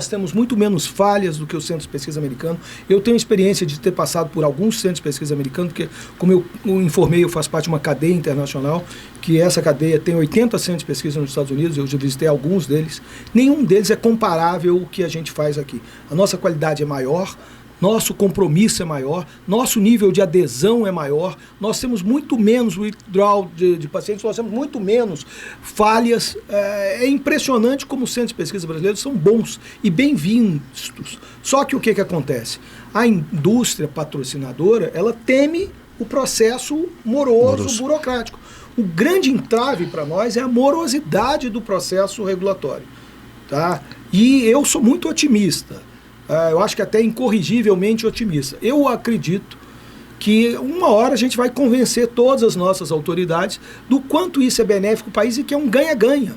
temos muito menos falhas do que os centros de pesquisa americanos. Eu tenho experiência de ter passado por alguns centros de pesquisa americanos, porque, como eu informei, eu faço parte de uma cadeia internacional, que essa cadeia tem 80 centros de pesquisa nos Estados Unidos, eu já visitei alguns deles. Nenhum deles é comparável ao que a gente faz aqui. A nossa qualidade é maior, nosso compromisso é maior, nosso nível de adesão é maior, nós temos muito menos withdrawal de pacientes, nós temos muito menos falhas. É impressionante como os centros de pesquisa brasileiros são bons e bem-vindos. Só que o que acontece? A indústria patrocinadora, ela teme o processo moroso. Burocrático. O grande entrave para nós é a morosidade do processo regulatório. Tá? E eu sou muito otimista. Eu acho que até incorrigivelmente otimista. Eu acredito que uma hora a gente vai convencer todas as nossas autoridades do quanto isso é benéfico para o país e que é um ganha-ganha.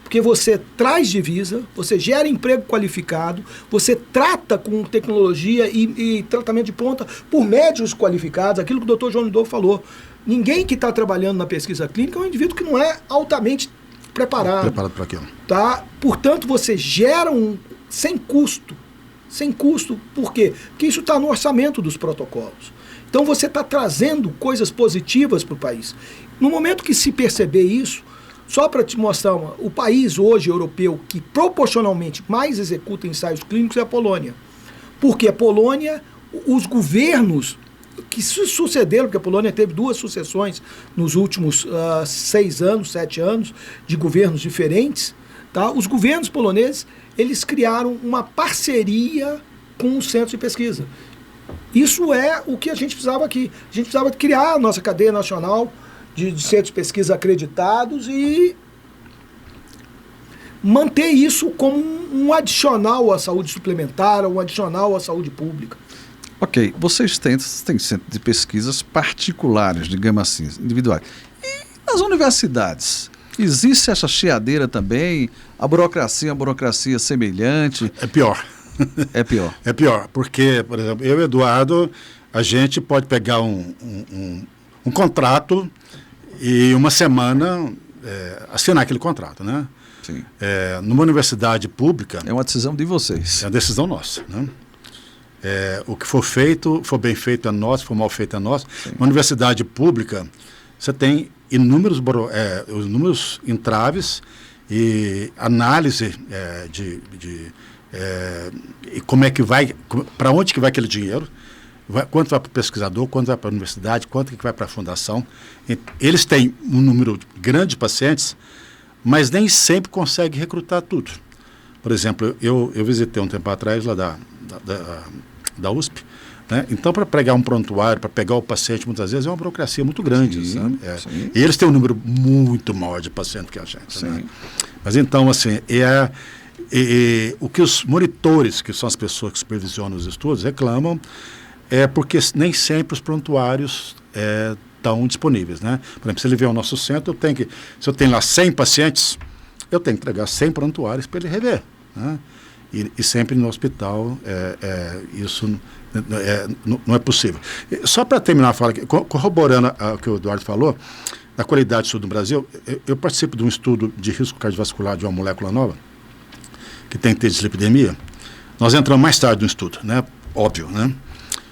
Porque você traz divisa, você gera emprego qualificado, você trata com tecnologia e tratamento de ponta por médicos qualificados, aquilo que o Dr. João Lidolfo falou. Ninguém que está trabalhando na pesquisa clínica é um indivíduo que não é altamente preparado. Para aquilo. Tá? Portanto, você gera sem custo. Sem custo, por quê? Porque isso está no orçamento dos protocolos. Então você está trazendo coisas positivas para o país. No momento que se perceber isso, só para te mostrar, o país hoje europeu que proporcionalmente mais executa ensaios clínicos é a Polônia. Porque a Polônia, os governos que se sucederam, porque a Polônia teve 2 sucessões nos últimos 6 anos, 7 anos, de governos diferentes, tá? Os governos poloneses, eles criaram uma parceria com os centros de pesquisa. Isso é o que a gente precisava aqui. A gente precisava criar a nossa cadeia nacional de centros de pesquisa acreditados e manter isso como um adicional à saúde suplementar, um adicional à saúde pública. Ok, vocês têm centro de pesquisas particulares, digamos assim, individuais. E nas universidades? Existe essa chiadeira também? A burocracia é uma burocracia semelhante? É pior. É pior. É pior, porque, por exemplo, eu e o Eduardo, a gente pode pegar um contrato e uma semana assinar aquele contrato, né? Sim. Numa universidade pública... É uma decisão de vocês. É uma decisão nossa, né? O que for feito, for bem feito é nosso, for mal feito é nosso. Sim. Uma universidade pública, você tem inúmeros entraves e análise e como é que vai, para onde que vai aquele dinheiro, quanto vai para o pesquisador, quanto vai para a universidade, quanto que vai para a fundação. Eles têm um número grande de pacientes, mas nem sempre conseguem recrutar tudo. Por exemplo, eu visitei um tempo atrás lá da USP, né? Então, para pegar um prontuário, para pegar o paciente, muitas vezes é uma burocracia muito grande. Sim, sabe? sim. E eles têm um número muito maior de pacientes que a gente. Né? Mas então, assim, o que os monitores, que são as pessoas que supervisionam os estudos, reclamam porque nem sempre os prontuários estão disponíveis. Né? Por exemplo, se ele vier ao nosso centro, se eu tenho lá 100 pacientes, eu tenho que entregar 100 prontuários para ele rever. Né? E sempre no hospital isso não é possível. Só para terminar a fala, corroborando o que o Eduardo falou, da qualidade de estudo no Brasil, eu participo de um estudo de risco cardiovascular de uma molécula nova, que tem que ter dislipidemia. Nós entramos mais tarde no estudo, né? Óbvio, né?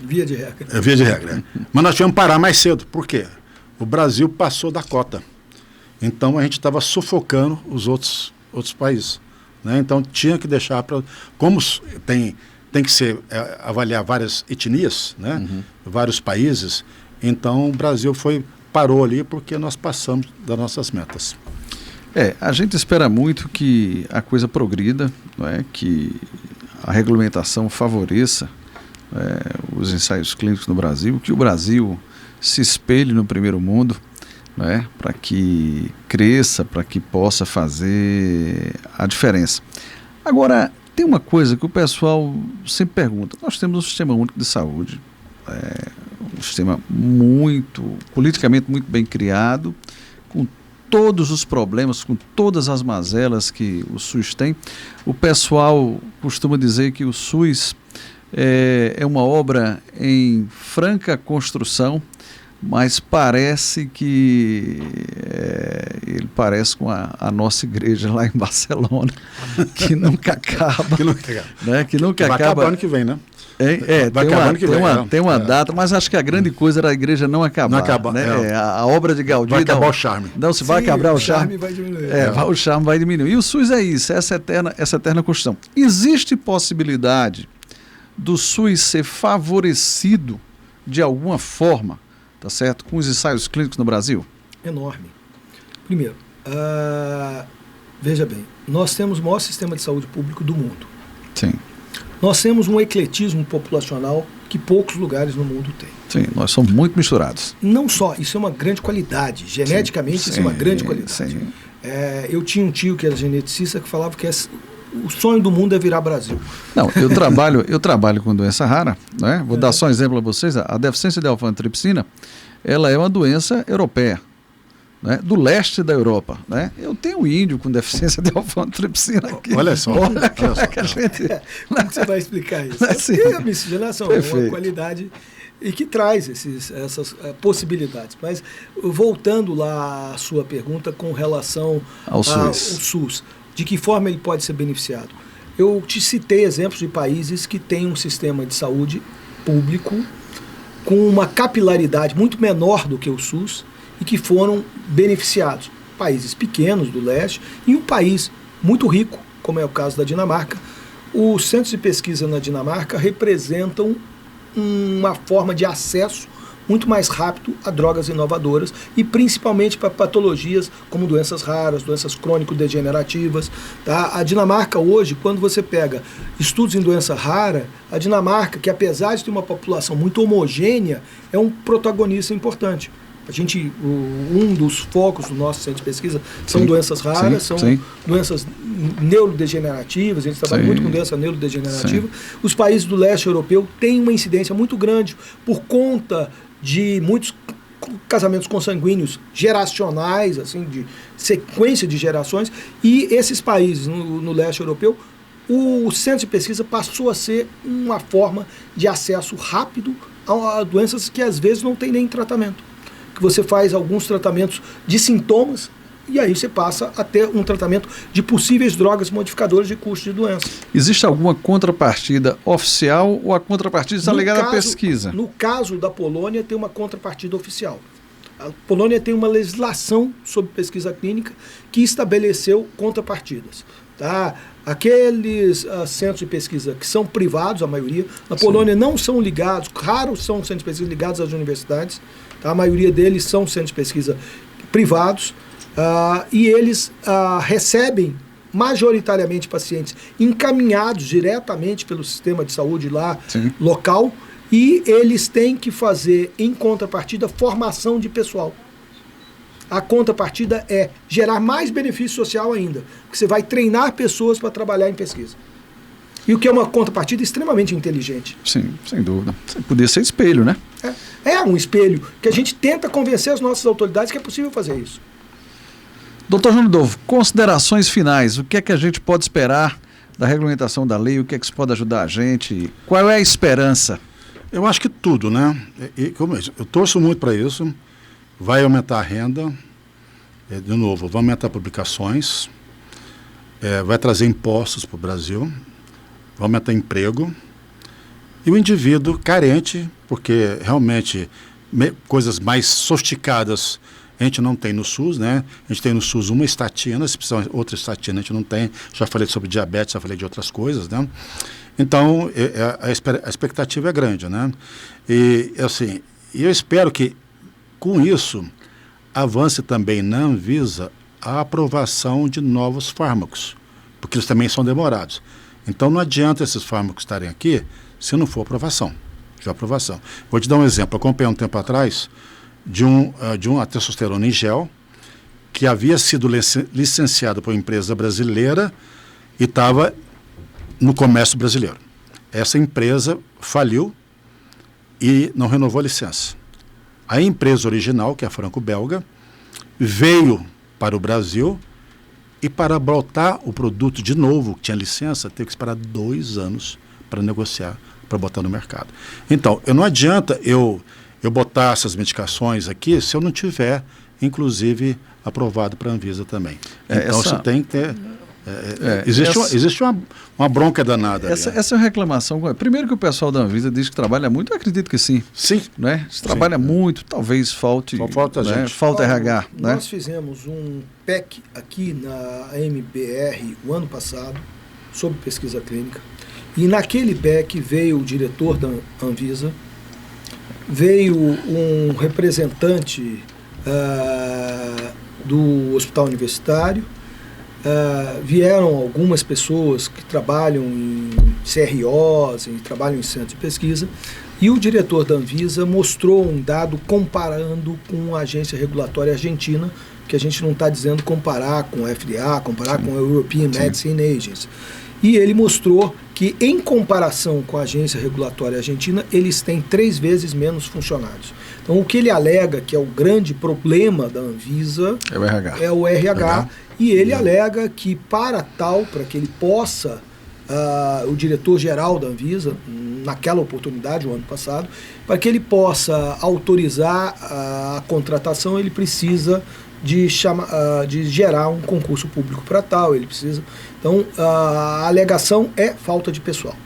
Via de regra. Via de regra. Mas nós tivemos que parar mais cedo. Por quê? O Brasil passou da cota. Então a gente estava sufocando os outros países. Né? Então tinha que deixar para... Como tem que ser avaliar várias etnias, né? Vários países, então o Brasil parou ali porque nós passamos das nossas metas. A gente espera muito que a coisa progrida, não é? Que a regulamentação favoreça os ensaios clínicos no Brasil, que o Brasil se espelhe no primeiro mundo, para que cresça, para que possa fazer a diferença. Agora, tem uma coisa que o pessoal sempre pergunta. Nós temos um sistema único de saúde, um sistema politicamente muito bem criado, com todos os problemas, com todas as mazelas que o SUS tem. O pessoal costuma dizer que o SUS é uma obra em franca construção, mas parece que ele parece com a nossa igreja lá em Barcelona, que nunca acaba. Que nunca vai acaba. Acabar ano que vem, né? Tem uma data, mas acho que a grande coisa era a igreja não acabar. Não acabar, né? A obra de Gaudí... Vai acabar o charme. Não, se vai acabar o charme... vai diminuir. O charme vai diminuir. E o SUS é isso, essa eterna construção. Existe possibilidade do SUS ser favorecido de alguma forma, tá certo, com os ensaios clínicos no Brasil? Enorme. Primeiro, veja bem, nós temos o maior sistema de saúde público do mundo. Sim. Nós temos um ecletismo populacional que poucos lugares no mundo têm. Sim, nós somos muito misturados. Não só, isso é uma grande qualidade. Geneticamente, isso é uma grande qualidade. Sim. Eu tinha um tio que era geneticista que falava que o sonho do mundo é virar Brasil. Não, eu trabalho com doença rara, né? Vou dar só um exemplo a vocês. A deficiência de alfa-antripsina, ela é uma doença europeia, né? Do leste da Europa, né? Eu tenho um índio com deficiência de alfa-antripsina aqui. Olha só. Olha como é que a gente... Como você vai explicar isso? Assim, é a miscigenação, é perfeito. uma qualidade e que traz essas possibilidades. Mas voltando lá à sua pergunta com relação ao SUS, de que forma ele pode ser beneficiado? Eu te citei exemplos de países que têm um sistema de saúde público com uma capilaridade muito menor do que o SUS e que foram beneficiados. Países pequenos do leste e um país muito rico, como é o caso da Dinamarca. Os centros de pesquisa na Dinamarca representam uma forma de acesso muito mais rápido a drogas inovadoras e principalmente para patologias como doenças raras, doenças crônico-degenerativas. Tá? A Dinamarca hoje, quando você pega estudos em doença rara, a Dinamarca, que apesar de ter uma população muito homogênea, é um protagonista importante. Um dos focos do nosso centro de pesquisa são doenças raras, são doenças neurodegenerativas, a gente trabalha muito com doença neurodegenerativa. Os países do leste europeu têm uma incidência muito grande por conta de muitos casamentos consanguíneos geracionais, assim, de sequência de gerações, e esses países no leste europeu, o centro de pesquisa passou a ser uma forma de acesso rápido a doenças que às vezes não tem nem tratamento. Que você faz alguns tratamentos de sintomas e aí você passa a ter um tratamento de possíveis drogas modificadoras de custo de doença. Existe alguma contrapartida oficial ou a contrapartida está ligada à pesquisa? No caso da Polônia, tem uma contrapartida oficial. A Polônia tem uma legislação sobre pesquisa clínica que estabeleceu contrapartidas. Tá? Aqueles centros de pesquisa que são privados, a maioria, na Polônia não são ligados, raros são centros de pesquisa ligados às universidades, tá? A maioria deles são centros de pesquisa privados, e eles recebem majoritariamente pacientes encaminhados diretamente pelo sistema de saúde lá local, e eles têm que fazer, em contrapartida, formação de pessoal. A contrapartida é gerar mais benefício social ainda, porque você vai treinar pessoas para trabalhar em pesquisa. E o que é uma contrapartida extremamente inteligente. Sim, sem dúvida. Podia ser espelho, né? É um espelho que a gente tenta convencer as nossas autoridades que é possível fazer isso. Doutor Júnior Dovvo, considerações finais. O que é que a gente pode esperar da regulamentação da lei? O que é que isso pode ajudar a gente? Qual é a esperança? Eu acho que tudo, né? Eu torço muito para isso. Vai aumentar a renda, de novo, vai aumentar publicações, vai trazer impostos para o Brasil, vai aumentar emprego, e o indivíduo carente, porque realmente coisas mais sofisticadas a gente não tem no SUS, né? A gente tem no SUS uma estatina, se precisar outra estatina a gente não tem, já falei sobre diabetes, já falei de outras coisas, né? Então, a expectativa é grande, né? E, assim, eu espero que, com isso, avance também na Anvisa a aprovação de novos fármacos, porque eles também são demorados. Então, não adianta esses fármacos estarem aqui se não for aprovação. Vou te dar um exemplo. Eu comprei um tempo atrás de uma testosterona em gel que havia sido licenciado por uma empresa brasileira e estava no comércio brasileiro. Essa empresa faliu e não renovou a licença. A empresa original, que é a franco-belga, veio para o Brasil e para botar o produto de novo, que tinha licença, teve que esperar 2 anos para negociar, para botar no mercado. Então, não adianta eu botar essas medicações aqui se eu não tiver, inclusive, aprovado para a Anvisa também. Então, você tem que ter... Existe uma bronca danada. Essa é uma reclamação. Primeiro que o pessoal da Anvisa diz que trabalha muito, eu acredito que sim. Sim. Né? Se trabalha muito, talvez falte... Só falta gente. Falta RH. Nós fizemos um PEC aqui na MBR o ano passado, sobre pesquisa clínica, e naquele PEC veio o diretor da Anvisa, veio um representante do Hospital Universitário, vieram algumas pessoas que trabalham em CROs, e trabalham em centros de pesquisa, e o diretor da Anvisa mostrou um dado comparando com a agência regulatória argentina, que a gente não está dizendo comparar com a FDA, comparar com a European Medicine Agency. E ele mostrou que, em comparação com a agência regulatória argentina, eles têm 3 vezes menos funcionários. Então, o que ele alega que é o grande problema da Anvisa é o RH. E ele alega que, para que ele possa, o diretor-geral da Anvisa, naquela oportunidade, o ano passado, para que ele possa autorizar a contratação, ele precisa de gerar um concurso público para tal, ele precisa... Então, a alegação é falta de pessoal.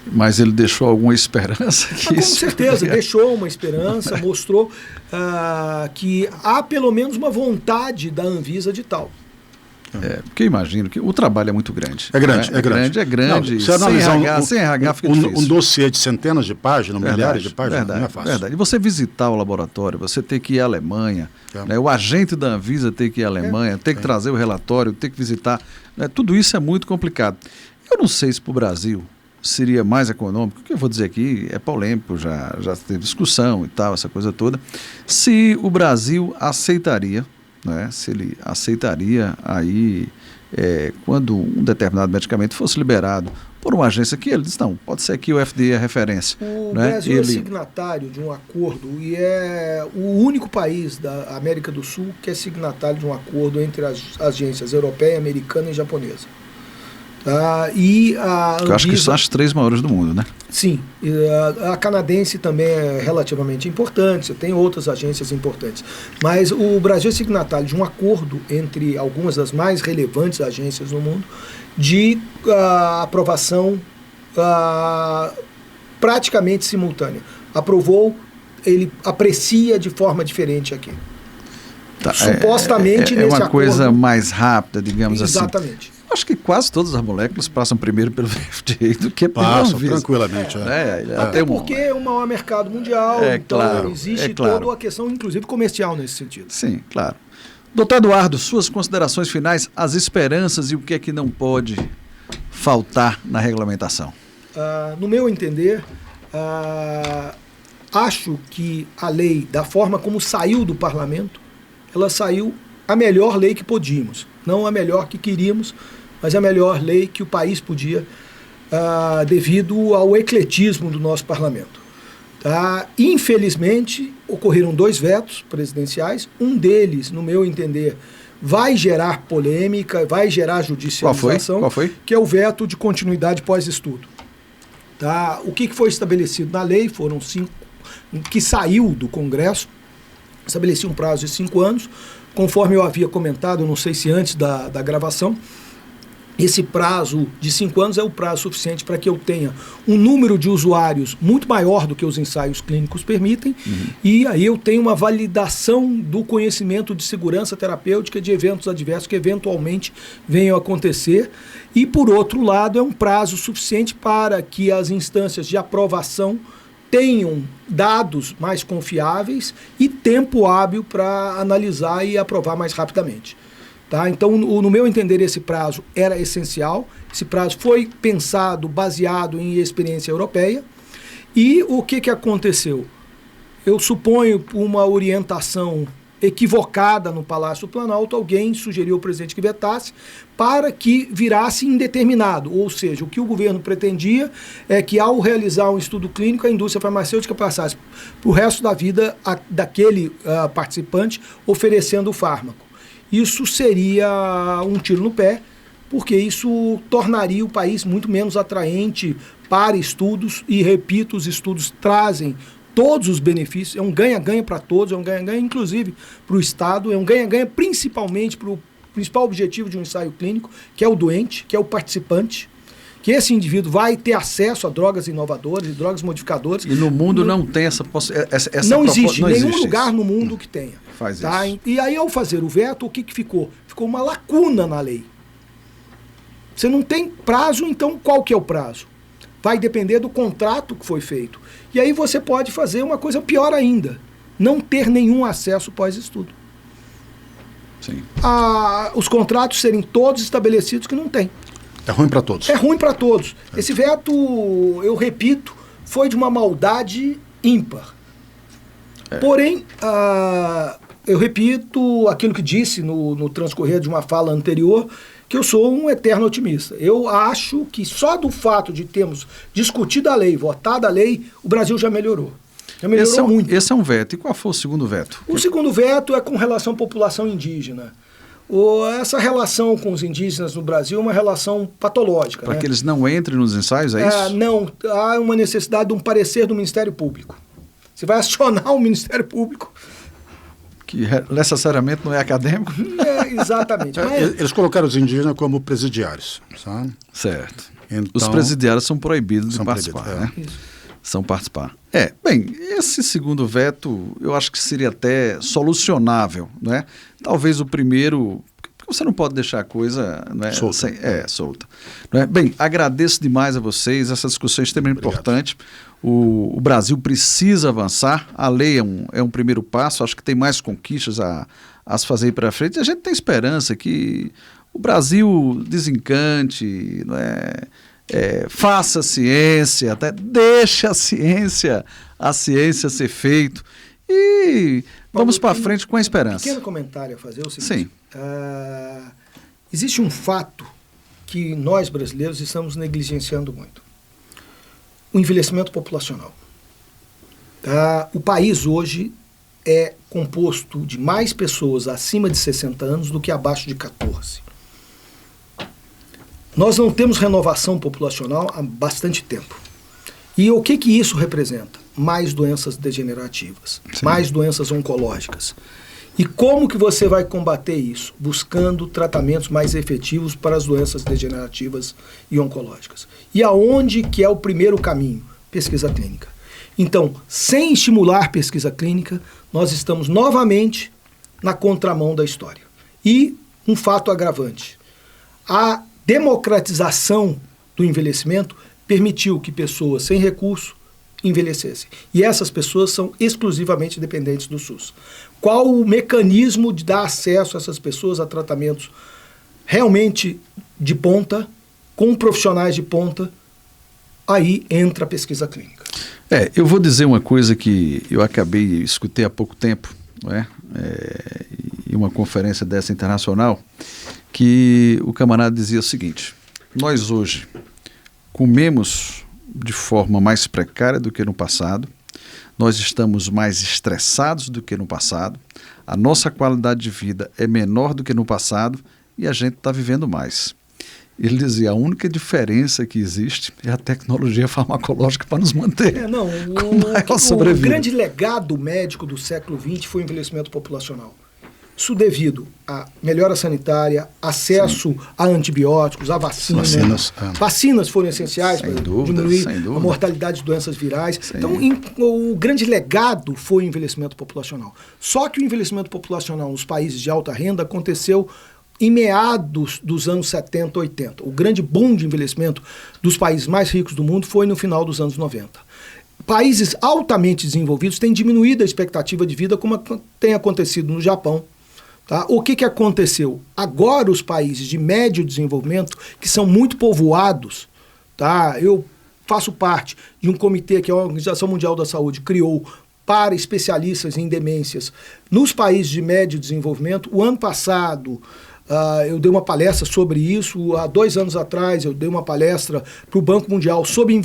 Mas ele deixou alguma esperança? Com certeza, deixou uma esperança, mostrou que há pelo menos uma vontade da Anvisa de tal. Porque eu imagino que o trabalho é muito grande. É grande. Não, se analisar sem RH fica difícil. Um dossiê de centenas de páginas, milhares de páginas, não é fácil. Verdade. E você visitar o laboratório, você ter que ir à Alemanha, né, o agente da Anvisa ter que ir à Alemanha, ter que trazer o relatório, ter que visitar, né, tudo isso é muito complicado. Eu não sei se para o Brasil seria mais econômico, o que eu vou dizer aqui é polêmico, já teve discussão e tal, essa coisa toda, se o Brasil aceitaria, né, se ele aceitaria aí, quando um determinado medicamento fosse liberado por uma agência que ele diz, não, pode ser que o FDA é referência. O né? Brasil é signatário de um acordo e é o único país da América do Sul que é signatário de um acordo entre as agências europeia, americana e japonesa. E a Anvisa, eu acho que são as 3 maiores do mundo, né? Sim, a canadense também é relativamente importante, você tem outras agências importantes, mas o Brasil é signatário de um acordo entre algumas das mais relevantes agências no mundo de aprovação praticamente simultânea. Aprovou, ele aprecia de forma diferente aqui. Tá, supostamente é nesse uma acordo, coisa mais rápida, digamos assim. Exatamente. Acho que quase todas as moléculas passam primeiro pelo FDA do que pela Passam Anvisa. tranquilamente. Até porque é o maior mercado mundial, então claro, existe toda a questão, inclusive comercial, nesse sentido. Sim, claro. Doutor Eduardo, suas considerações finais, as esperanças e o que é que não pode faltar na regulamentação? No meu entender, acho que a lei, da forma como saiu do parlamento, ela saiu a melhor lei que podíamos. Não a melhor que queríamos, mas a melhor lei que o país podia, devido ao ecletismo do nosso parlamento. Infelizmente, ocorreram 2 vetos presidenciais. Um deles, no meu entender, vai gerar polêmica, vai gerar judicialização. Qual foi? Que é o veto de continuidade pós-estudo. O que foi estabelecido na lei, foram 5, que saiu do Congresso, estabelecia um prazo de 5 anos, conforme eu havia comentado, não sei se antes da gravação, esse prazo de 5 anos é o prazo suficiente para que eu tenha um número de usuários muito maior do que os ensaios clínicos permitem, e aí eu tenho uma validação do conhecimento de segurança terapêutica de eventos adversos que eventualmente venham a acontecer, e por outro lado é um prazo suficiente para que as instâncias de aprovação tenham dados mais confiáveis e tempo hábil para analisar e aprovar mais rapidamente. Então, no meu entender, esse prazo era essencial. Esse prazo foi pensado, baseado em experiência europeia. E o que aconteceu? Eu suponho, por uma orientação equivocada no Palácio do Planalto, alguém sugeriu ao presidente que vetasse para que virasse indeterminado. Ou seja, o que o governo pretendia é que, ao realizar um estudo clínico, a indústria farmacêutica passasse para o resto da vida daquele participante oferecendo o fármaco. Isso seria um tiro no pé, porque isso tornaria o país muito menos atraente para estudos, e repito, os estudos trazem todos os benefícios, é um ganha-ganha para todos, é um ganha-ganha inclusive para o Estado, é um ganha-ganha principalmente para o principal objetivo de um ensaio clínico, que é o doente, que é o participante, que esse indivíduo vai ter acesso a drogas inovadoras e drogas modificadoras. E no mundo não tem essa possibilidade. Não existe nenhum lugar no mundo que tenha. Faz isso. E aí, ao fazer o veto, o que ficou? Ficou uma lacuna na lei. Você não tem prazo, então qual que é o prazo? Vai depender do contrato que foi feito. E aí você pode fazer uma coisa pior ainda, não ter nenhum acesso pós-estudo. Sim. Os contratos serem todos estabelecidos que não tem. É ruim para todos. É ruim para todos. Esse veto, eu repito, foi de uma maldade ímpar. Porém, eu repito aquilo que disse no transcorrer de uma fala anterior, que eu sou um eterno otimista. Eu acho que só do fato de termos discutido a lei, votado a lei, o Brasil já melhorou. Já melhorou muito. Esse é um veto. E qual foi o segundo veto? O segundo veto é com relação à população indígena. Essa relação com os indígenas no Brasil é uma relação patológica. Para que eles não entrem nos ensaios, é isso? Não, há uma necessidade de um parecer do Ministério Público. Você vai acionar o Ministério Público. Que necessariamente não é acadêmico. Exatamente. Eles colocaram os indígenas como presidiários, sabe? Certo. Então, os presidiários são proibidos de participar, né? Isso. São participar. Bem, esse segundo veto eu acho que seria até solucionável, não é? Talvez o primeiro, porque você não pode deixar a coisa, não é, solta. Solta. Não é? Bem, agradeço demais a vocês, essa discussão é extremamente importante. O Brasil precisa avançar, a lei é um primeiro passo, acho que tem mais conquistas a se fazer para frente. A gente tem esperança que o Brasil desencante, não é? faça ciência, até deixe a ciência ser feito e vamos para frente com a esperança. Um pequeno comentário a fazer, é o seguinte. Sim. Existe um fato que nós brasileiros estamos negligenciando muito. O envelhecimento populacional. O país hoje é composto de mais pessoas acima de 60 anos do que abaixo de 14. Nós não temos renovação populacional há bastante tempo. E o que isso representa? Mais doenças degenerativas, Sim. mais doenças oncológicas. E como que você vai combater isso? Buscando tratamentos mais efetivos para as doenças degenerativas e oncológicas. E aonde que é o primeiro caminho? Pesquisa clínica. Então, sem estimular pesquisa clínica, nós estamos novamente na contramão da história. E um fato agravante. A democratização do envelhecimento permitiu que pessoas sem recurso envelhecessem. E essas pessoas são exclusivamente dependentes do SUS. Qual o mecanismo de dar acesso a essas pessoas a tratamentos realmente de ponta, com profissionais de ponta? Aí entra a pesquisa clínica. Eu vou dizer uma coisa que eu escutei há pouco tempo, não é? Em uma conferência dessa internacional, que o camarada dizia o seguinte: nós hoje comemos de forma mais precária do que no passado, nós estamos mais estressados do que no passado, a nossa qualidade de vida é menor do que no passado e a gente está vivendo mais. Ele dizia, a única diferença que existe é a tecnologia farmacológica para nos manter o grande legado médico do século XX foi o envelhecimento populacional. Isso devido à melhora sanitária, acesso a antibióticos, a vacinas. Vacinas foram essenciais para diminuir a mortalidade de doenças virais. Sim. Então, o grande legado foi o envelhecimento populacional. Só que o envelhecimento populacional nos países de alta renda aconteceu em meados dos anos 70, 80. O grande boom de envelhecimento dos países mais ricos do mundo foi no final dos anos 90. Países altamente desenvolvidos têm diminuído a expectativa de vida, como tem acontecido no Japão. Tá? O que aconteceu? Agora os países de médio desenvolvimento, que são muito povoados, tá? Eu faço parte de um comitê que a Organização Mundial da Saúde criou para especialistas em demências nos países de médio desenvolvimento. O ano passado eu dei uma palestra sobre isso. Há 2 anos atrás eu dei uma palestra para o Banco Mundial sobre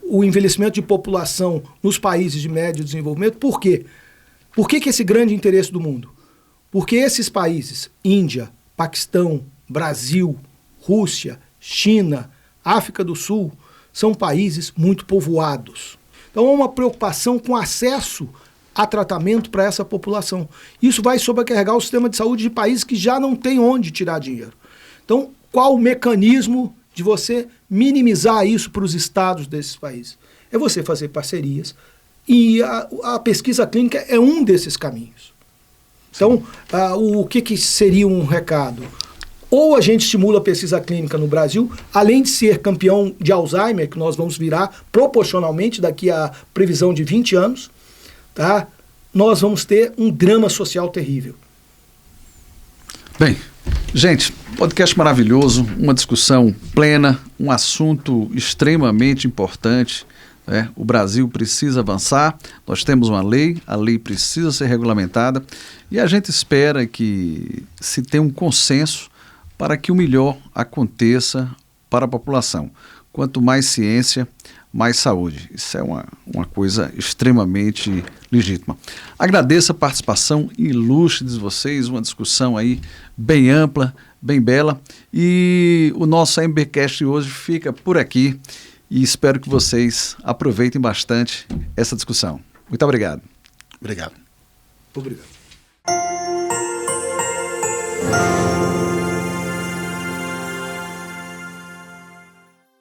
o envelhecimento de população nos países de médio desenvolvimento. Por quê? Por que esse grande interesse do mundo? Porque esses países, Índia, Paquistão, Brasil, Rússia, China, África do Sul, são países muito povoados. Então há uma preocupação com acesso a tratamento para essa população. Isso vai sobrecarregar o sistema de saúde de países que já não têm onde tirar dinheiro. Então, qual o mecanismo de você minimizar isso para os estados desses países? É você fazer parcerias e a pesquisa clínica é um desses caminhos. Então, o que seria um recado? Ou a gente estimula a pesquisa clínica no Brasil, além de ser campeão de Alzheimer, que nós vamos virar proporcionalmente daqui a previsão de 20 anos, tá? Nós vamos ter um drama social terrível. Bem, gente, podcast maravilhoso, uma discussão plena, um assunto extremamente importante. O Brasil precisa avançar, nós temos uma lei, a lei precisa ser regulamentada e a gente espera que se tenha um consenso para que o melhor aconteça para a população. Quanto mais ciência, mais saúde. Isso é uma coisa extremamente legítima. Agradeço a participação ilustre de vocês, uma discussão aí bem ampla, bem bela. E o nosso AMBcast hoje fica por aqui. E espero que vocês aproveitem bastante essa discussão. Muito obrigado. Obrigado. Obrigado.